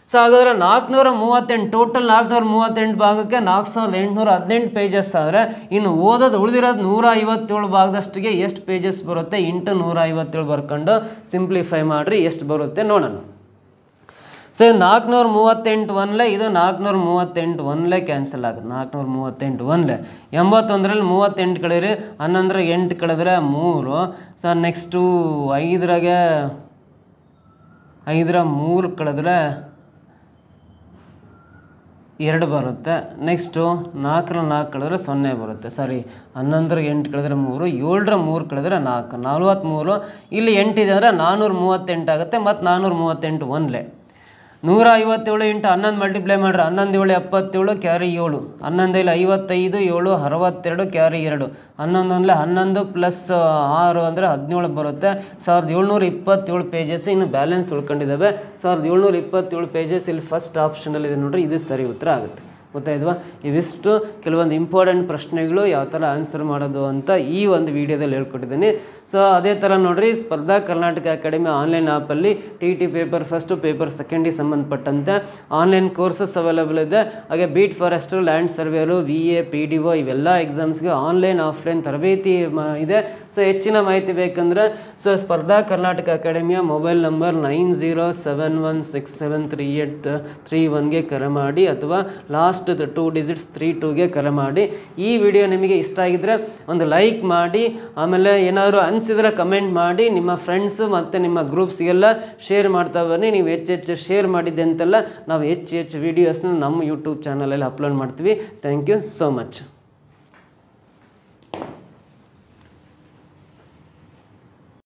ಸೊ ಹಾಗಾದರೆ 438 ಟೋಟಲ್ 438 ಭಾಗಕ್ಕೆ 4818 ಪೇಜಸ್ ಆದರೆ ಇನ್ನು ಓದೋದು ಉಳಿದಿರೋದು 157 ಭಾಗದಷ್ಟಿಗೆ ಎಷ್ಟು ಪೇಜಸ್ ಬರುತ್ತೆ ಇಂಟು 157 ಬರ್ಕೊಂಡು ಸಿಂಪ್ಲಿಫೈ ಮಾಡಿರಿ ಎಷ್ಟು ಬರುತ್ತೆ ನೋಡೋಣ. ಸೊ 438 ಒನ್ಲೆ ಇದು 438 ಒನ್ಲೆ ಕ್ಯಾನ್ಸಲ್ ಆಗುತ್ತೆ. 438 ಒನ್ಲೆ 81ರಲ್ಲಿ 38 ಕಳೆದ್ರಿ 11 8 ಕಳೆದ್ರೆ 3. ಸೊ ನೆಕ್ಸ್ಟು 5 3 ಕಳೆದ್ರೆ 2 ಬರುತ್ತೆ. ನೆಕ್ಸ್ಟು 4 ಕಳೆದ್ರೆ 0 ಬರುತ್ತೆ. ಸಾರಿ 11 8 ಕಳೆದ್ರೆ 3, 7 3 ಕಳೆದ್ರೆ 4, 43. ಇಲ್ಲಿ 8 ಇದೆ ಅಂದರೆ 438 ಆಗುತ್ತೆ. ಮತ್ತು 438 ಒನ್ಲೆ 157 ಇಂಟು 11 ಮಲ್ಟಿಪ್ಲೈ ಮಾಡಿರಿ. 11 7 77 ಕ್ಯಾರಿ 7, 11 55 7 62 ಕ್ಯಾರಿ 2, 11 11 ಪ್ಲಸ್ 6 ಅಂದರೆ 17 ಬರುತ್ತೆ. 1727 ಪೇಜಸ್ ಇನ್ನು ಬ್ಯಾಲೆನ್ಸ್ ಉಳ್ಕೊಂಡಿದ್ದಾವೆ. 1727 ಪೇಜಸ್ ಇಲ್ಲಿ ಫಸ್ಟ್ ಆಪ್ಷನಲ್ಲಿದೆ ನೋಡ್ರಿ, ಇದು ಸರಿ ಉತ್ತರ ಆಗುತ್ತೆ. ಗೊತ್ತಾಯ್ತವಾ? ಇವಿಷ್ಟು ಕೆಲವೊಂದು ಇಂಪಾರ್ಟೆಂಟ್ ಪ್ರಶ್ನೆಗಳು ಯಾವ ಥರ ಆನ್ಸರ್ ಮಾಡೋದು ಅಂತ ಈ ಒಂದು ವಿಡಿಯೋದಲ್ಲಿ ಹೇಳ್ಕೊಟ್ಟಿದ್ದೀನಿ. ಸೊ ಅದೇ ಥರ ನೋಡ್ರಿ, ಸ್ಪರ್ಧಾ ಕರ್ನಾಟಕ ಅಕಾಡೆಮಿ ಆನ್ಲೈನ್ ಆ್ಯಪಲ್ಲಿ TT ಪೇಪರ್ ಫಸ್ಟು ಪೇಪರ್ ಸೆಕೆಂಡಿಗೆ ಸಂಬಂಧಪಟ್ಟಂತೆ ಆನ್ಲೈನ್ ಕೋರ್ಸಸ್ ಅವೈಲೇಬಲ್ ಇದೆ. ಹಾಗೆ beat forester, land surveyor, VA, PDO ಇವೆಲ್ಲ ಎಕ್ಸಾಮ್ಸ್ಗೆ ಆನ್ಲೈನ್ ಆಫ್ಲೈನ್ ತರಬೇತಿ ಇದೆ. ಸೊ ಹೆಚ್ಚಿನ ಮಾಹಿತಿ ಬೇಕಂದರೆ ಸೊ ಸ್ಪರ್ಧಾ ಕರ್ನಾಟಕ ಅಕಾಡೆಮಿಯ ಮೊಬೈಲ್ ನಂಬರ್ 9071673831ಗೆ ಕರೆ ಮಾಡಿ ಅಥವಾ ಲಾಸ್ಟ್ 2 ಡಿಜಿಟ್ಸ್ 32ಗೆ ಕರೆ ಮಾಡಿ. ಈ ವಿಡಿಯೋ ನಿಮಗೆ ಇಷ್ಟ ಆಗಿದ್ರೆ ಒಂದು ಲೈಕ್ ಮಾಡಿ, ಆಮೇಲೆ ಏನಾದರೂ ಅನಿಸಿದ್ರೆ ಕಮೆಂಟ್ ಮಾಡಿ, ನಿಮ್ಮ ಫ್ರೆಂಡ್ಸು ಮತ್ತು ನಿಮ್ಮ ಗ್ರೂಪ್ಸ್ಗೆಲ್ಲ ಶೇರ್ ಮಾಡ್ತಾ ಬನ್ನಿ. ನೀವು ಹೆಚ್ಚು ಶೇರ್ ಮಾಡಿದ್ದೆ ಅಂತೆಲ್ಲ ನಾವು ಹೆಚ್ಚು ವೀಡಿಯೋಸ್ನ ನಮ್ಮ ಯೂಟ್ಯೂಬ್ ಚಾನಲಲ್ಲಿ ಅಪ್ಲೋಡ್ ಮಾಡ್ತೀವಿ. Thank you so much.